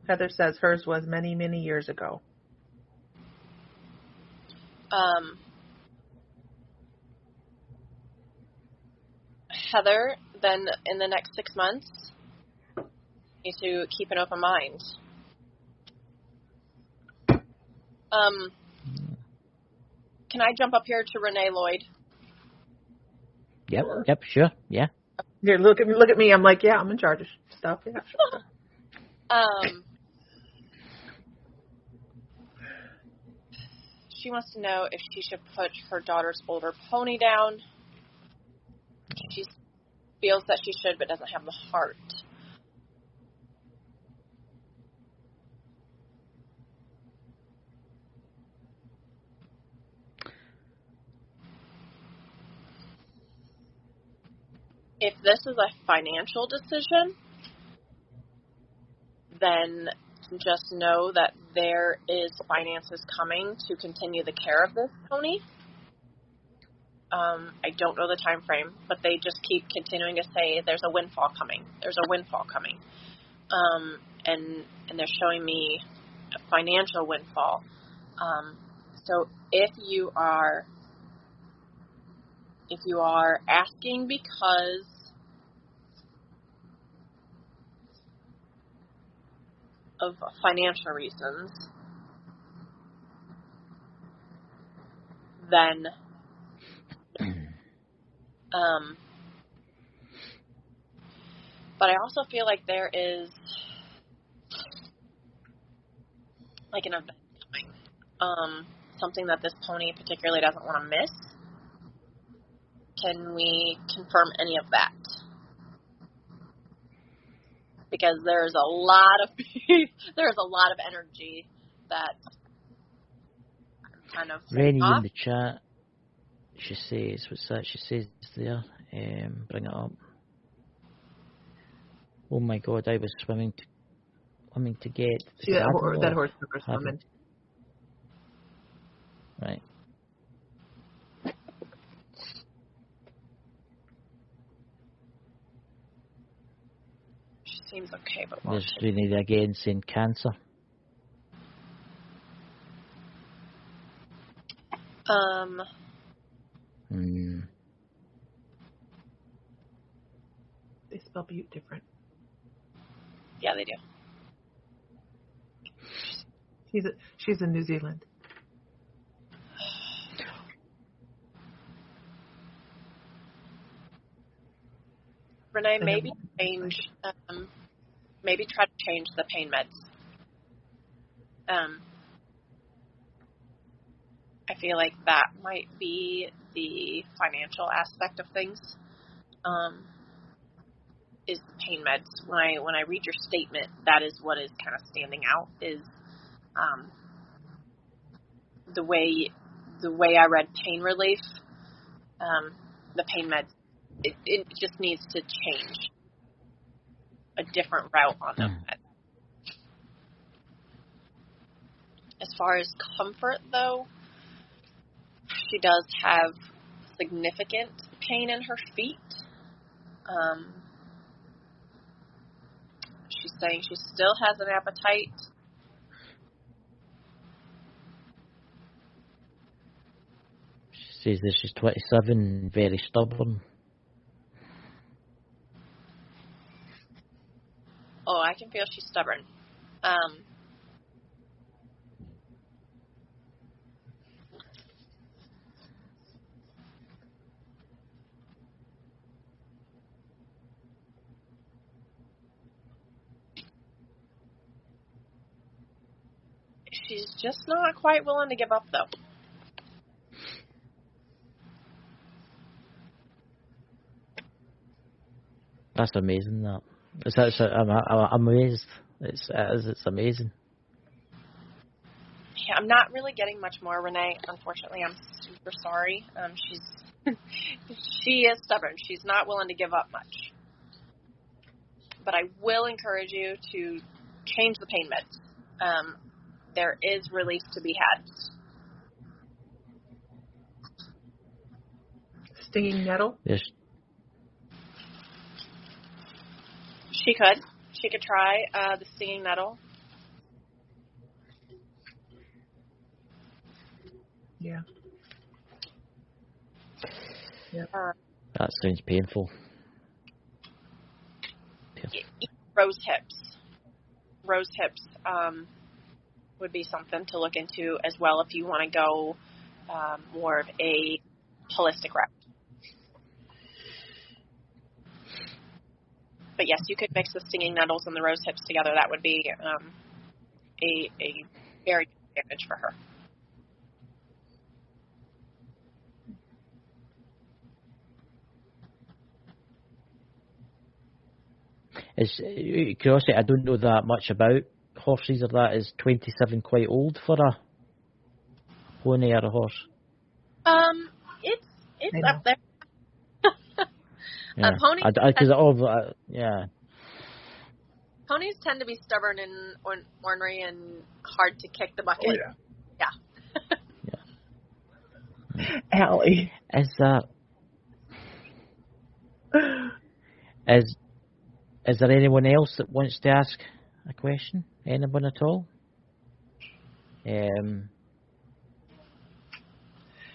Heather says hers was many, many years ago. Heather, then in the next 6 months, need to keep an open mind. Can I jump up here to Renee Lloyd? Yep, sure, yeah. Here, look at me. I'm like, yeah, I'm in charge of stuff. Yeah, sure. She wants to know if she should put her daughter's older pony down. She feels that she should, but doesn't have the heart. If this is a financial decision, then just know that there is finances coming to continue the care of this pony. I don't know the time frame, but they just keep continuing to say there's a windfall coming. There's a windfall coming. And they're showing me a financial windfall. So if you are asking because of financial reasons, then but I also feel like there is like an event coming, something that this pony particularly doesn't want to miss. Can we confirm any of that? Because there's a lot of energy that I'm kind of Rennie off. in the chat, she says, what's that? She says there, bring it up. Oh my God, I was swimming to get. See that horse took her swimming. Right. She seems okay, but there's Renee again saying cancer. They spell butte different. Yeah, they do. She's in New Zealand. Renee, maybe try to change the pain meds. I feel like that might be the financial aspect of things. Is the pain meds. When I read your statement, that is what is kind of standing out. Is the way I read pain relief. The pain meds. It just needs to change a different route on them. As far as comfort, though, she does have significant pain in her feet. She's saying she still has an appetite. She says that she's 27, very stubborn. feel she's stubborn. She's just not quite willing to give up, though. That's amazing. I'm amazed. It's amazing. Yeah, I'm not really getting much more, Renee. Unfortunately, I'm super sorry. She is stubborn. She's not willing to give up much. But I will encourage you to change the pain meds. There is relief to be had. Stinging nettle? Yes. She could. She could try the stinging nettle. Yeah. Yeah. That sounds painful. Rose hips. Rose hips would be something to look into as well if you want to go more of a holistic route. But yes, you could mix the stinging nettles and the rose hips together. That would be a very good advantage for her. Curiosity, I don't know that much about horses, or that. Is 27 quite old for a pony or a horse? It's up there. Yeah. Ponies, yeah. Ponies tend to be stubborn and ornery and hard to kick the bucket. Oh, yeah. Yeah. Allie. Is there anyone else that wants to ask a question? Anyone at all?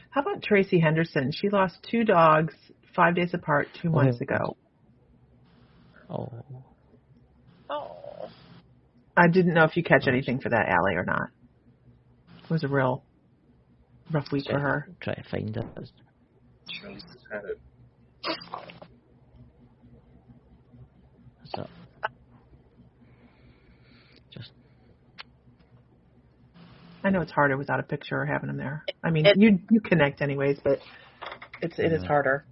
How about Tracy Henderson? She lost 2 dogs 5 days apart 2 months ago. Oh. I didn't know if you catch anything for that, Allie, or not. It was a real rough week for her. Try to find it. So, I know it's harder without a picture or having them there. I mean, you connect anyways, but it is harder.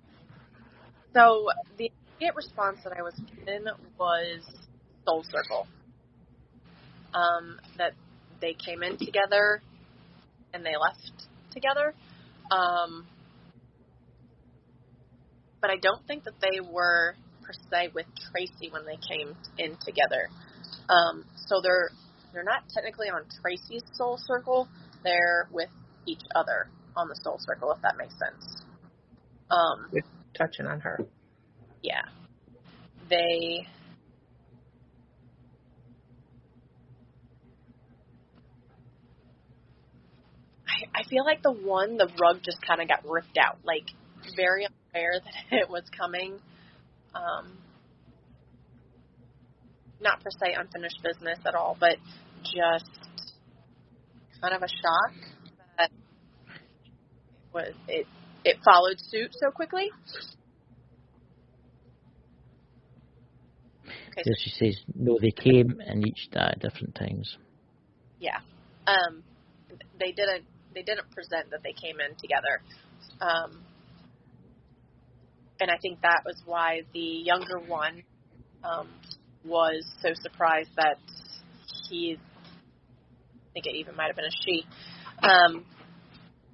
So the immediate response that I was given was Soul Circle. That they came in together and they left together. But I don't think that they were per se with Tracy when they came in together. So they're not technically on Tracy's Soul Circle. They're with each other on the Soul Circle, if that makes sense. With touching on her. Yeah. I feel like the rug just kind of got ripped out. Like, very unaware that it was coming. Not per se unfinished business at all, but just kind of a shock that it followed suit so quickly. Okay, so she says, no, they came and each died at different times. Yeah. They didn't present that they came in together. And I think that was why the younger one was so surprised that I think it even might have been a she,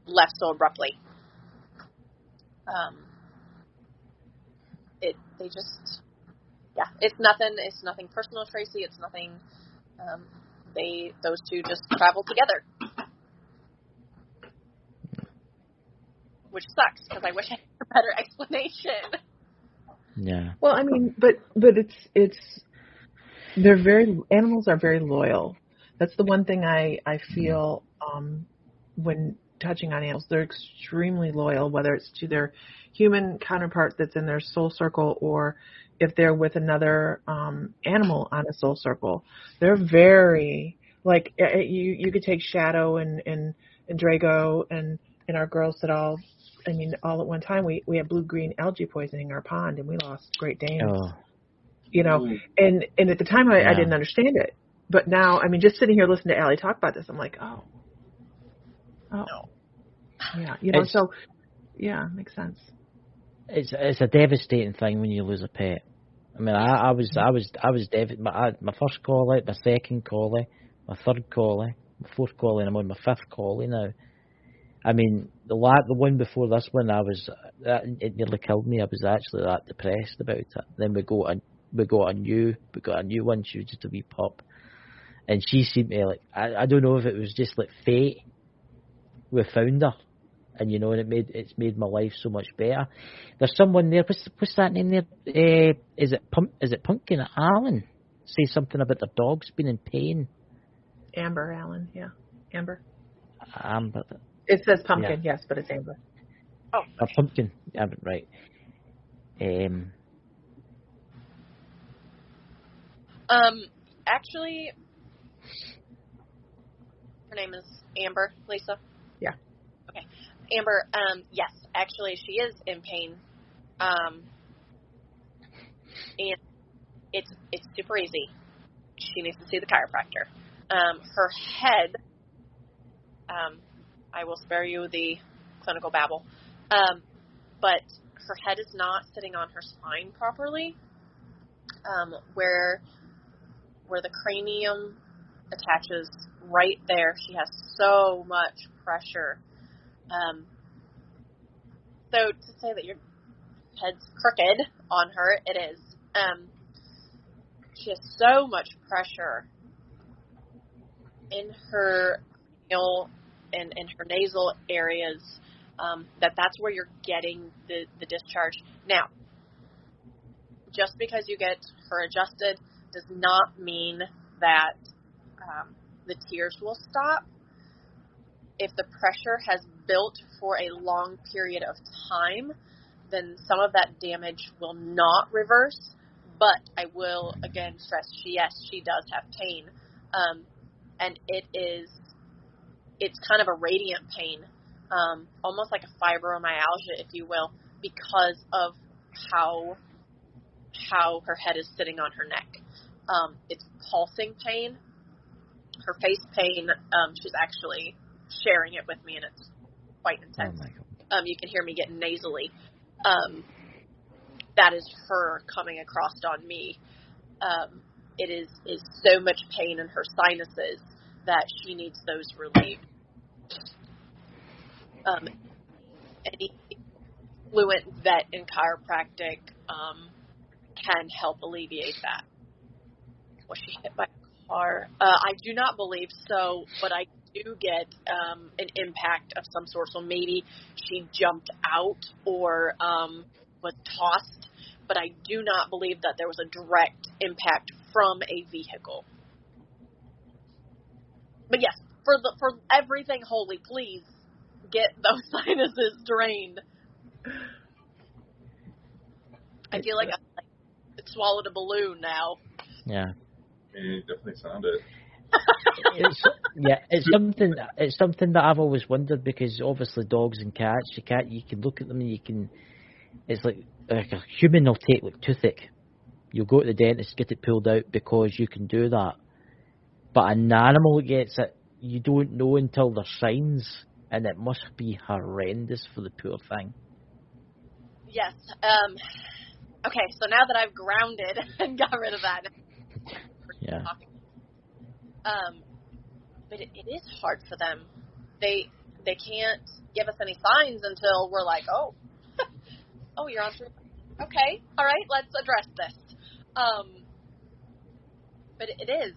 left so abruptly. It's nothing personal, Tracy. It's nothing. Those two just traveled together, which sucks because I wish I had a better explanation. Yeah. Well, I mean, but animals are very loyal. That's the one thing I feel when touching on animals. They're extremely loyal, whether it's to their human counterpart that's in their soul circle or if they're with another animal on a soul circle. They're very, like, you could take Shadow and Drago and our girls that all at one time we had blue-green algae poisoning our pond, and we lost Great Danes. Oh. You know, and at the time I didn't understand it. But now, just sitting here listening to Allie talk about this, I'm like, oh. Yeah, so, yeah, makes sense. It's a devastating thing when you lose a pet. I was devastated. My first collie, my second collie, my third collie, my fourth collie, and I'm on my fifth collie now. The one before this one, it nearly killed me. I was actually that depressed about it. Then we got a new one. She was just a wee pup, and she seemed to I don't know if it was just like fate. We found her, and and it's made my life so much better. There's someone there. What's that name there? Is it Pumpkin Allen? Say something about their dog's been in pain. Amber Allen, yeah, Amber. Amber. It says Pumpkin, yes, but it's Amber. Oh, a Pumpkin. Right. Actually, her name is Amber, Lisa. Yeah. Okay. Amber, yes, actually she is in pain. And it's super easy. She needs to see the chiropractor. Her head, I will spare you the clinical babble, but her head is not sitting on her spine properly, where the cranium attaches right there. She has so much pressure. So to say that your head's crooked on her, it is. She has so much pressure in her cranial and in her nasal areas that's where you're getting the discharge. Now, just because you get her adjusted does not mean that the tears will stop. If the pressure has built for a long period of time, then some of that damage will not reverse. But I will again stress, yes, she does have pain, and it's kind of a radiant pain, almost like a fibromyalgia, if you will, because of how her head is sitting on her neck. It's pulsing pain. Her face pain, she's actually sharing it with me, and it's quite intense. Oh my God. You can hear me getting nasally. That is her coming across on me. It is so much pain in her sinuses that she needs those relieved. Any fluent vet in chiropractic can help alleviate that. Was she hit by a car? I do not believe so, but I do get an impact of some sort. So maybe she jumped out or was tossed, but I do not believe that there was a direct impact from a vehicle. But yes, for everything holy, please get those sinuses drained. I feel like I swallowed a balloon now. Yeah. You definitely sounded. It's something that I've always wondered, because obviously dogs and cats, you can look at them and it's like a human will take like toothache. You'll go to the dentist, get it pulled out because you can do that. But an animal gets it, you don't know until there's signs, and it must be horrendous for the poor thing. Yes. Okay, so now that I've grounded and got rid of that. Yeah. But it is hard for them. They can't give us any signs until we're like, oh, you're on treatment. Okay, all right, let's address this. But it is,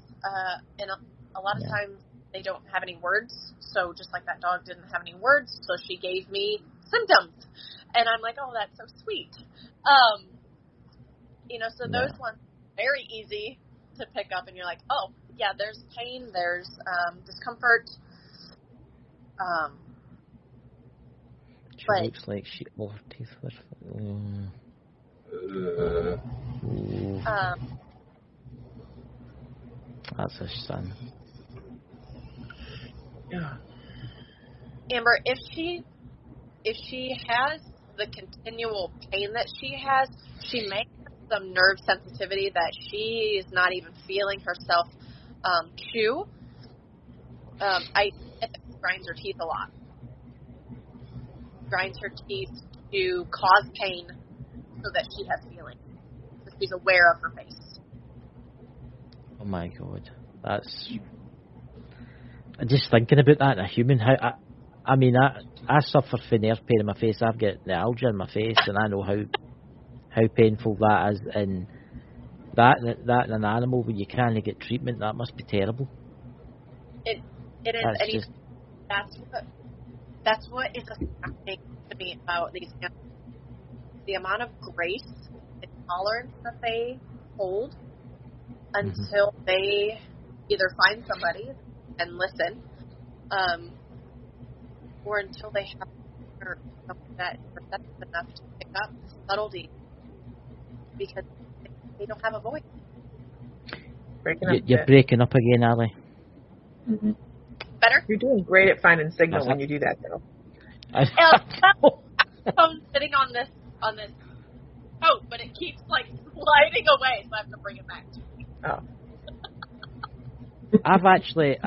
and a lot of times they don't have any words. So just like that dog didn't have any words, so she gave me symptoms, and I'm like, oh, that's so sweet. So those ones very easy to pick up, and you're like, oh, yeah, there's pain, there's discomfort. She looks like she all her teeth were. That's a son. Yeah. Amber, if she has the continual pain that she has, she may have some nerve sensitivity that she is not even feeling herself chew. I grinds her teeth a lot. Grinds her teeth to cause pain so that she has feeling. So she's aware of her face. Oh my God, that's. I'm just thinking about that in a human. I mean, I suffer from nerve pain in my face. I've got neuralgia in my face, and I know how painful that is. And that in an animal when you can't get treatment, that must be terrible. It is, That's and just, that's what is astounding to me about these animals. The amount of grace and tolerance that they hold until they either find somebody and listen, or until they have something that is receptive enough to pick up subtlety, because they don't have a voice. You're breaking up again, Allie. Mm-hmm. Better? You're doing great at finding signal when you do that, though. I'm sitting on this coat, but it keeps like sliding away, so I have to bring it back to me. Oh. I've actually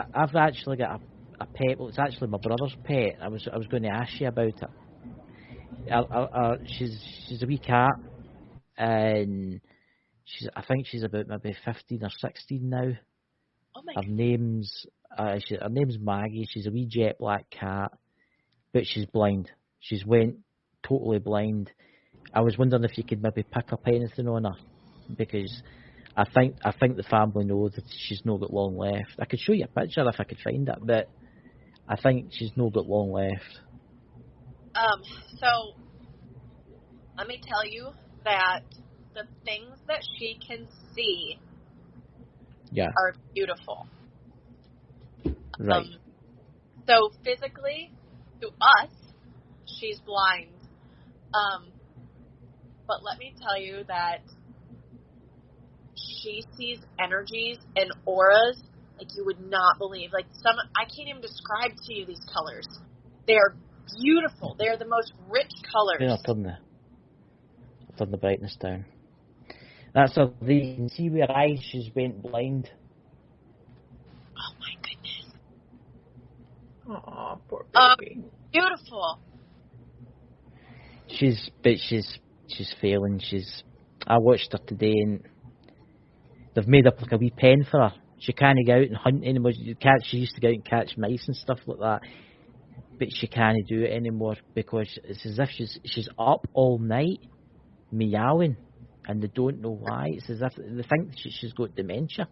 got a pet. Well, it's actually my brother's pet. I was going to ask you about it. She's a wee cat, and I think she's about maybe 15 or 16 now. Oh my Her God. name's Maggie. She's a wee jet black cat, but she's blind. She's went totally blind. I was wondering if you could maybe pick up anything on her, because I think the family know that she's not got long left. I could show you a picture if I could find it, but I think she's not got long left. So let me tell you that the things that she can see are beautiful. Right. So physically, to us, she's blind. But let me tell you that she sees energies and auras like you would not believe. Like I can't even describe to you these colors. They're beautiful. They're the most rich colors. Yeah, I've done the brightness down. That's you can see where her eyes she's went blind. Oh my goodness. Aw, poor baby. Beautiful. She's failing. I watched her today, and they've made up like a wee pen for her. She can't go out and hunt anymore. She used to go out and catch mice and stuff like that, but she can't do it anymore because it's as if she's up all night meowing, and they don't know why. It's as if they think she's got dementia.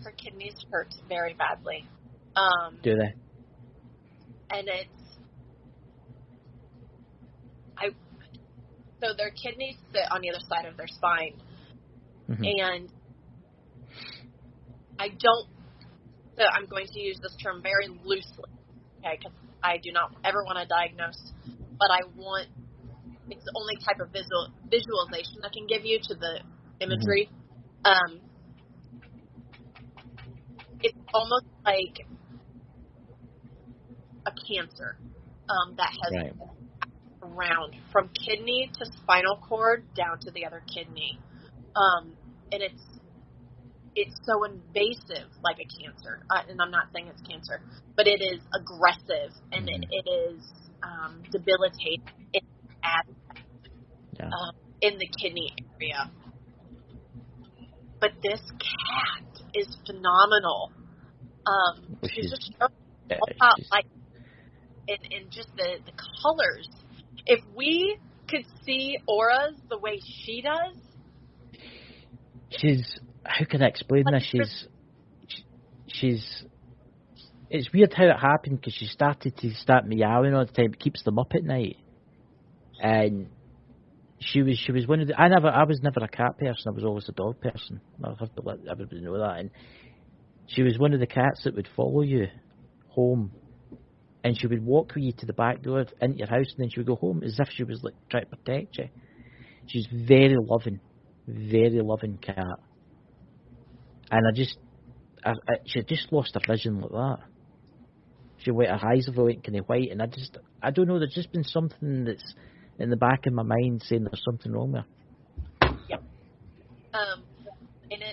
Her kidneys hurt very badly. Do they? And so their kidneys sit on the other side of their spine. Mm-hmm. And I'm going to use this term very loosely, okay, because I do not ever want to diagnose, but it's the only type of visualization I can give you to the imagery. Mm-hmm. It's almost like a cancer that has around from kidney to spinal cord down to the other kidney, and it's so invasive, like a cancer. And I'm not saying it's cancer, but it is aggressive and it is debilitating in the kidney area. But this cat is phenomenal. She's just about like, and just the colors. If we could see auras the way she does, how can I explain this? It's weird how it happened because she started meowing all the time. It keeps them up at night, and she was one of the. I was never a cat person. I was always a dog person. I have to let everybody know that. And she was one of the cats that would follow you home, and she would walk with you to the back door into your house, and then she would go home as if she was like trying to protect you. She's very loving cat. And she just lost her vision like that. Her eyes have went kind of white, and I don't know, there's just been something that's in the back of my mind saying there's something wrong with her. Yep. And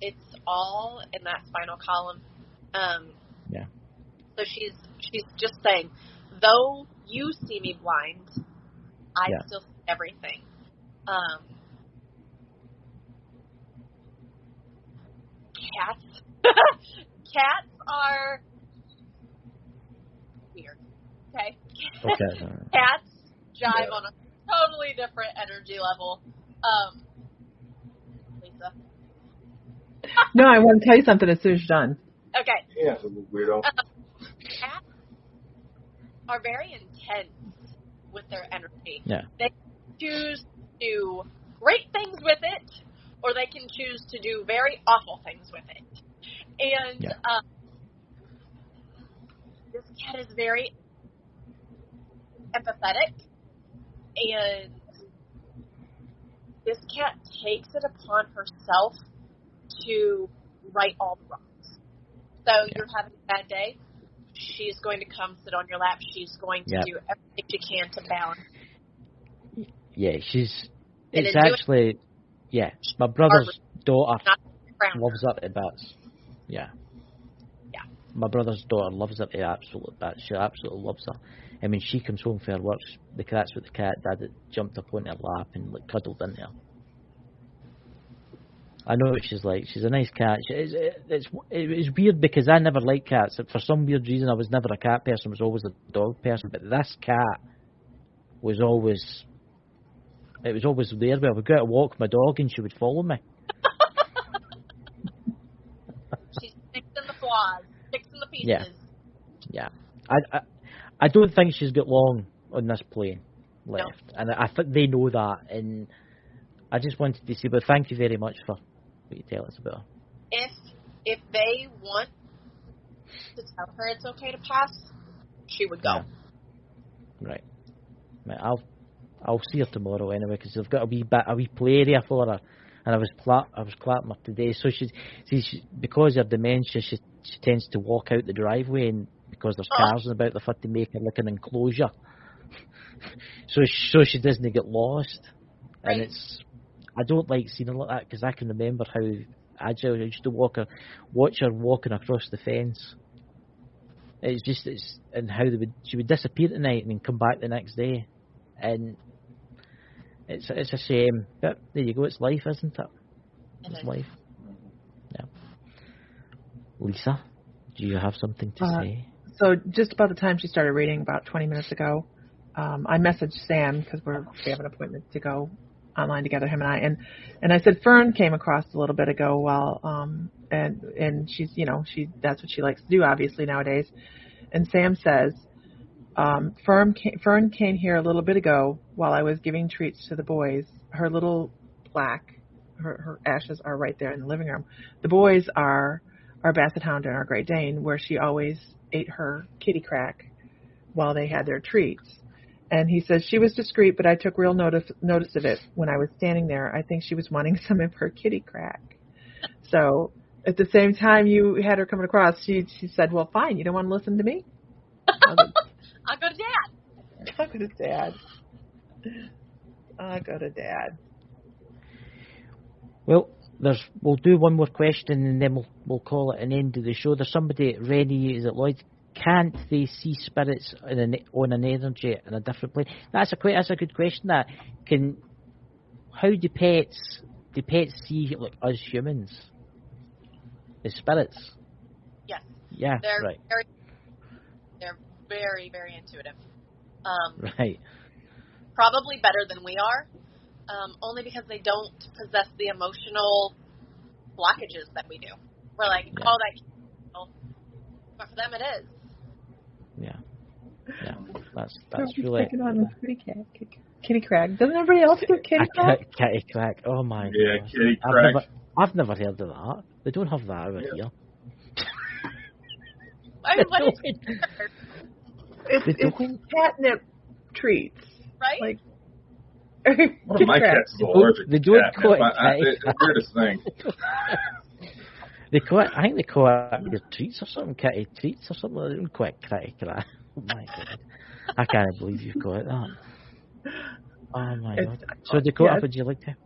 it's all in that spinal column. Yeah. So she's just saying, though you see me blind, I still see everything. Cats are weird. Okay. Cats jive on a totally different energy level. Lisa. No, I want to tell you something as soon as you're done. Okay. Yeah, weirdo. Cats are very intense with their energy. Yeah. They choose to do great things with it, or they can choose to do very awful things with it. And this cat is very empathetic, and this cat takes it upon herself to right all the wrongs. So you're having a bad day, she's going to come sit on your lap. She's going to do everything she can to balance. Yeah, it's actually, my brother's daughter loves her to bits. Yeah. My brother's daughter loves her to absolute bits. She absolutely loves her. I mean, she comes home from her work, that's what the cat dad that jumped up on her lap and cuddled into her. I know what she's like. She's a nice cat. It was weird because I never liked cats. For some weird reason, I was never a cat person. I was always a dog person. But this cat was always... It was always there. I would go out and walk my dog and she would follow me. She's fixing the flaws, fixing the pieces. Yeah. I don't think she's got long on this plane left. No. And I think they know that. And I just wanted to say, but thank you very much for what you tell us about her. If they want to tell her it's okay to pass, she would go. Yeah. Right. I'll see her tomorrow anyway, because I've got a wee play area for her, and I was clapping her today. So she because of dementia, she tends to walk out the driveway, and because there's cars about, they have to make her like an enclosure, so she doesn't get lost. Right. And I don't like seeing her like that, because I can remember how agile I used to watch her walking across the fence. And how she would disappear at night and then come back the next day. And it's a shame, but there you go. It's life, isn't it? It's life. Yeah. Lisa, do you have something to say? So just about the time she started reading, about 20 minutes ago, I messaged Sam because we have an appointment to go online together, him and I, and I said Fern came across a little bit ago while and she's that's what she likes to do obviously nowadays, and Sam says. Fern came here a little bit ago while I was giving treats to the boys. Her little her ashes are right there in the living room. The boys are our Basset Hound and our Great Dane, where she always ate her kitty crack while they had their treats. And he says she was discreet, but I took real notice of it when I was standing there. I think she was wanting some of her kitty crack. So at the same time you had her coming across, she said, "Well, fine. You don't want to listen to me? I'll go to Dad." I'll go to Dad. Well, we'll do one more question and then we'll call it an end of the show. There's somebody, Rennie, is it Lloyd? Can't they see spirits on an energy in a different plane? That's a good question. How do pets see like us humans? The spirits? Yes. Yeah. They're right. They're very, very intuitive. Right. Probably better than we are, only because they don't possess the emotional blockages that we do. We're like, but for them it is. Yeah. That's really picking on kitty crack. Doesn't everybody else do kitty crack? Kitty crack. Oh my god. Yeah, kitty crack. I've never heard of that. They don't have that over here. I mean, what is it's catnip treats, right? Like One of my cats is allergic They to don't catnip. call it It's the weirdest thing. I think they call it either treats or something, kitty treats or something. They don't call it kitty crap. Oh my god. I can't believe you call it that. Oh my god. So Dakota, would you like to?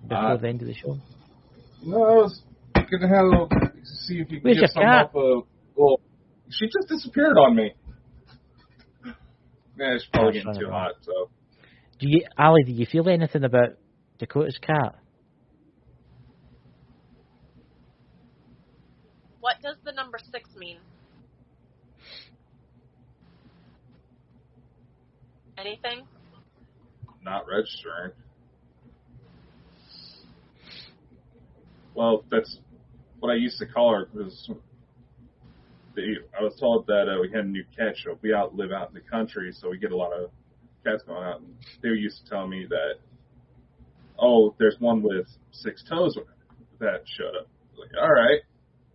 Before the end of the show? No, I was going to have a little, see if you can Where's get your some cat? up. Well, she just disappeared on me. Yeah, it's probably getting too hot, so. Allie, do you feel anything about Dakota's cat? What does the number 6 mean? Anything? Not registering. Well, that's what I used to call her, because I was told that we had a new cat show. We live out in the country, so we get a lot of cats going out. And they used to tell me that, oh, there's one with 6 toes that showed up. Like, all right.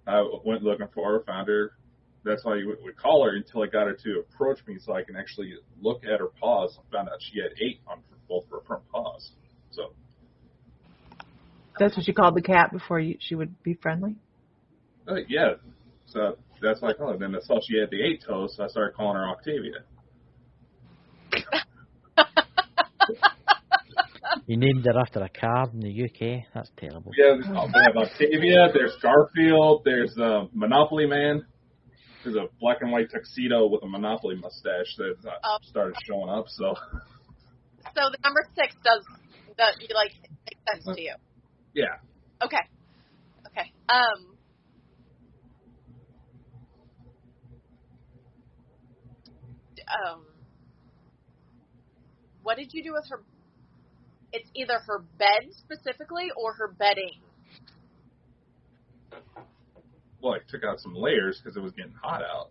I went looking for her, found her. That's why you would call her until I got her to approach me so I can actually look at her paws. I found out she had 8 on both her front paws. So that's what you called the cat before she would be friendly? Yeah. So that's what I called her. Then I saw she had the 8 toes, so I started calling her Octavia. You named her after a card in the UK? That's terrible. Yeah, we have Octavia, there's Garfield, there's Monopoly Man. There's a black and white tuxedo with a Monopoly mustache that started showing up, so. So the number 6 does that make sense to you? Yeah. Okay. What did you do with her? It's either her bed specifically or her bedding. Well, I took out some layers because it was getting hot out.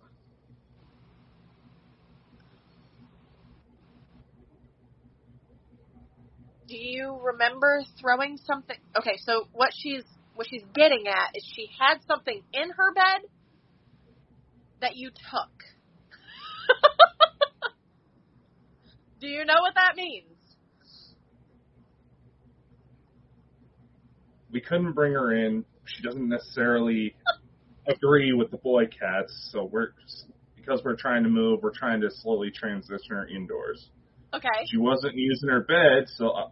Do you remember throwing something? Okay, so what she's getting at is she had something in her bed that you took. Do you know what that means? We couldn't bring her in. She doesn't necessarily agree with the boy cats, so because we're trying to move, we're trying to slowly transition her indoors. Okay. She wasn't using her bed, so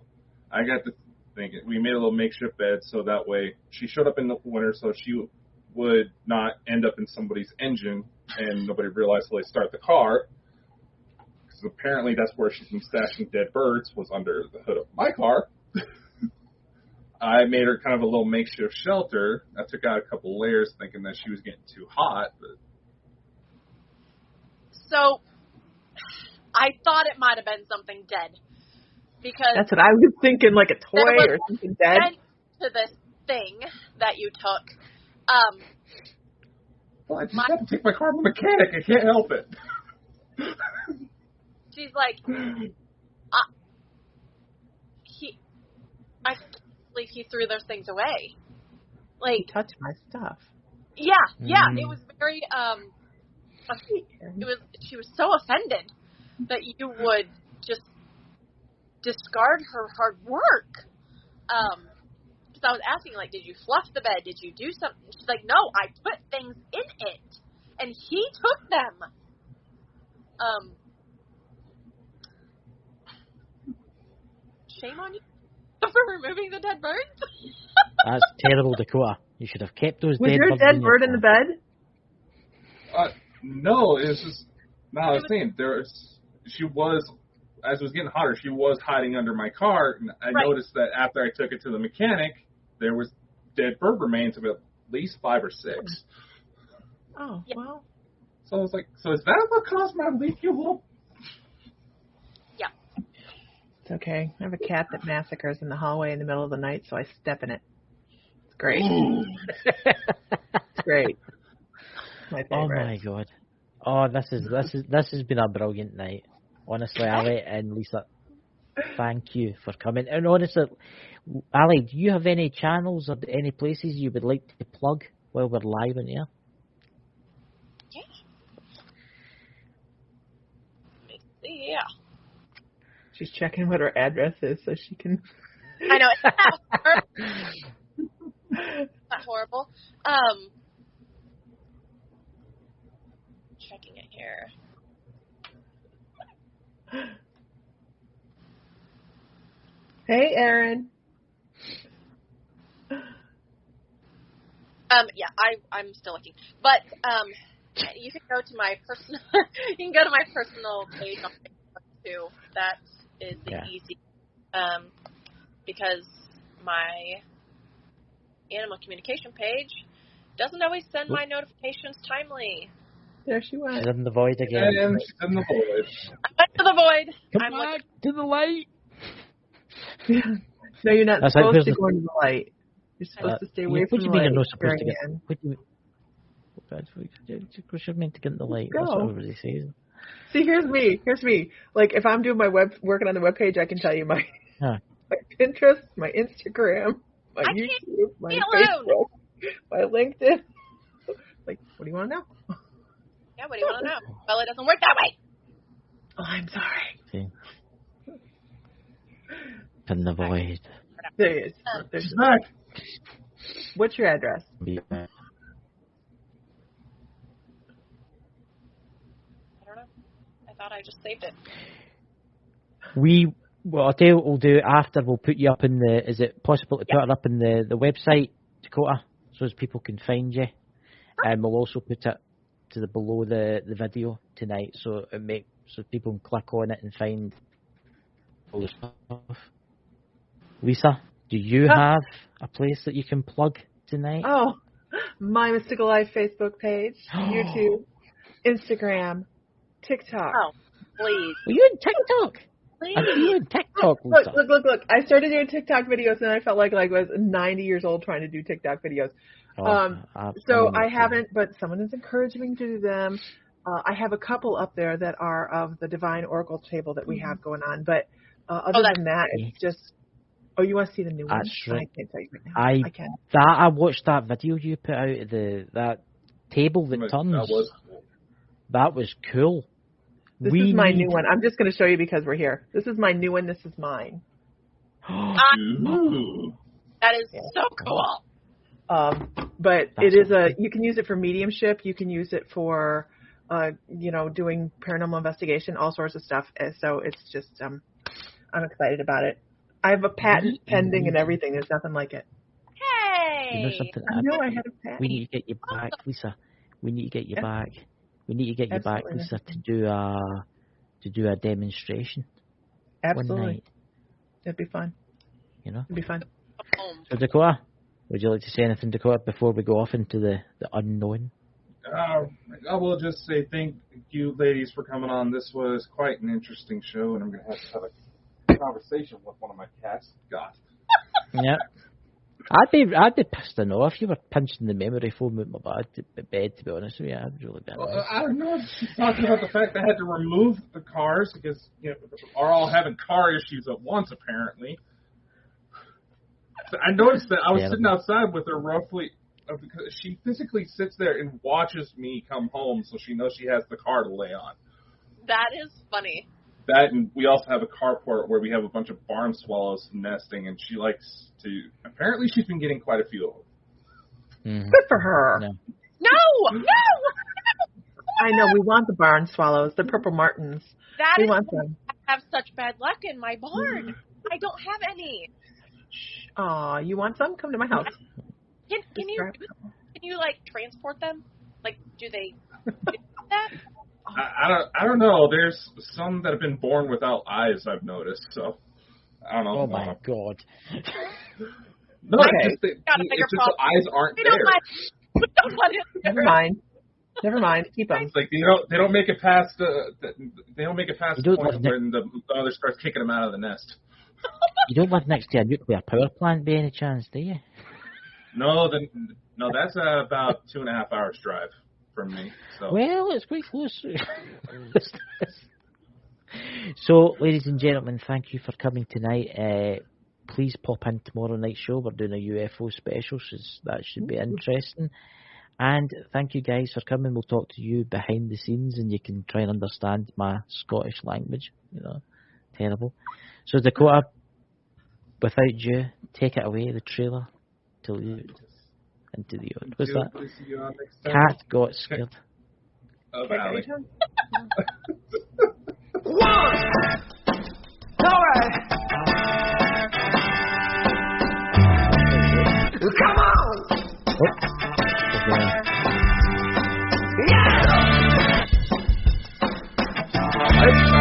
I got to thinking. We made a little makeshift bed so that way she showed up in the winter, so she would not end up in somebody's engine and nobody realized till they start the car. Because apparently that's where she's been stashing dead birds, was under the hood of my car. I made her kind of a little makeshift shelter. I took out a couple layers thinking that she was getting too hot. But... So, I thought it might have been something dead. Because that's what I was thinking, like a toy or something dead. To this thing that you took. Well, I just have to take my car to the mechanic. I can't help it. She's like, I can't believe he threw those things away. Like, he touched my stuff. Yeah, it was very, she was so offended that you would just discard her hard work. Because I was asking, like, did you fluff the bed? Did you do something? She's like, no, I put things in it, and he took them. Shame on you for removing the dead birds. That's terrible, Dakota. You should have kept those was dead birds. Was there a dead bird in the bed? No, it's just. No, I was saying she was. As it was getting hotter, she was hiding under my car, and I noticed that after I took it to the mechanic, there was dead bird remains of at least 5 or 6. Oh, well. So I was like, so is that what caused my leak, you little... Yeah. It's okay. I have a cat that massacres in the hallway in the middle of the night, so I step in it. It's great. It's great. My favorite. Oh, my God. Oh, this has been a brilliant night. Honestly, Ali and Lisa, thank you for coming. And honestly, Ali, do you have any channels or any places you would like to plug while we're live in here? Yeah. She's checking what her address is so she can. I know it's not horrible. Checking it here. Hey, Erin. Yeah, I'm still looking, but you can go to my personal. You can go to my personal page on Facebook too. That is the easy, because my animal communication page doesn't always send my notifications timely. There she was. She's in the void again. And she's in the void. I went to the void. Come back to the light. No, you're not That's supposed to go into the light. You're supposed to stay away what from do you the mean light. you're not supposed to get? Again. What do you? Of course, you're meant to get in the light. Go. That's what everybody says. See, here's me. Like, if I'm doing my working on the webpage, I can tell you my my Pinterest, my Instagram, my YouTube, my Facebook, my LinkedIn. Like, what do you want to know? Yeah, what do you want to know? Well, it doesn't work that way. Oh, I'm sorry. See. In the void. There he is. She's back. What's your address? I don't know. I thought I just saved it. Well, I'll tell you what we'll do after. We'll put you up in the. Is it possible to put it up in the website, Dakota, so as people can find you? And we'll also put it to the below the video tonight, so people can click on it and find all the stuff. Lisa, do you have a place that you can plug tonight? Oh, my Mystical Life Facebook page, YouTube, Instagram, TikTok. Oh, please. Are you in TikTok? Please. Are you in TikTok, Lisa? Look. I started doing TikTok videos and I felt like I was 90 years old trying to do TikTok videos. So I haven't, but someone is encouraging me to do them. I have a couple up there that are of the Divine Oracle table that we have going on. But other than that, it's just... Oh, you want to see the new one? That's right. I can't tell you right now. I can. I watched that video you put out of that table that turns. That was cool. This is my new one. I'm just going to show you because we're here. This is my new one. This is mine. That is so cool. But it is you can use it for mediumship. You can use it for, doing paranormal investigation, all sorts of stuff. So it's just, I'm excited about it. I have a patent pending and everything. There's nothing like it. Hey! You know something? I know I had a patent. We need to get you back, Lisa. We need to get you back. We need to get you back, Lisa, to do a demonstration. Absolutely. One night. It'd be fun. You know? It'd be fun. So Dakota, would you like to say anything, Dakota, before we go off into the unknown? I will just say thank you, ladies, for coming on. This was quite an interesting show, and I'm going to have a conversation with one of my cats. God. Yeah. I'd be pissed enough if you were punching the memory foam with my bed, to be honest with you. I'd really be annoyed. I don't know. She's talking about the fact that I had to remove the cars because are all having car issues at once, apparently. I noticed that I was sitting outside with her roughly, because she physically sits there and watches me come home, so she knows she has the car to lay on. That is funny. That, and we also have a carport where we have a bunch of barn swallows nesting, and she likes to. Apparently, she's been getting quite a few of them. Mm-hmm. Good for her. No! I know, we want the barn swallows, the purple martins. We want them. I have such bad luck in my barn. I don't have any. Aw, you want some? Come to my house. Can you like transport them? Like, do they do that? I don't know. There's some that have been born without eyes, I've noticed. So I don't know. Oh my God. No, okay. it's just the eyes aren't there. Never mind. Keep them. It's like they don't make it past the point when the mother starts kicking them out of the nest. You don't live next to a nuclear power plant by any chance, do you? No, that's about 2.5 hours drive from me. So. Well, it's quite close. So, ladies and gentlemen, thank you for coming tonight. Please pop in tomorrow night's show. We're doing a UFO special, so that should be interesting. And thank you guys for coming. We'll talk to you behind the scenes, and you can try and understand my Scottish language, terrible. So Dakota, without you, take it away, the trailer, to lead into the yard. What's that? Cat got scared. Oh, Allie. Come on! Oh.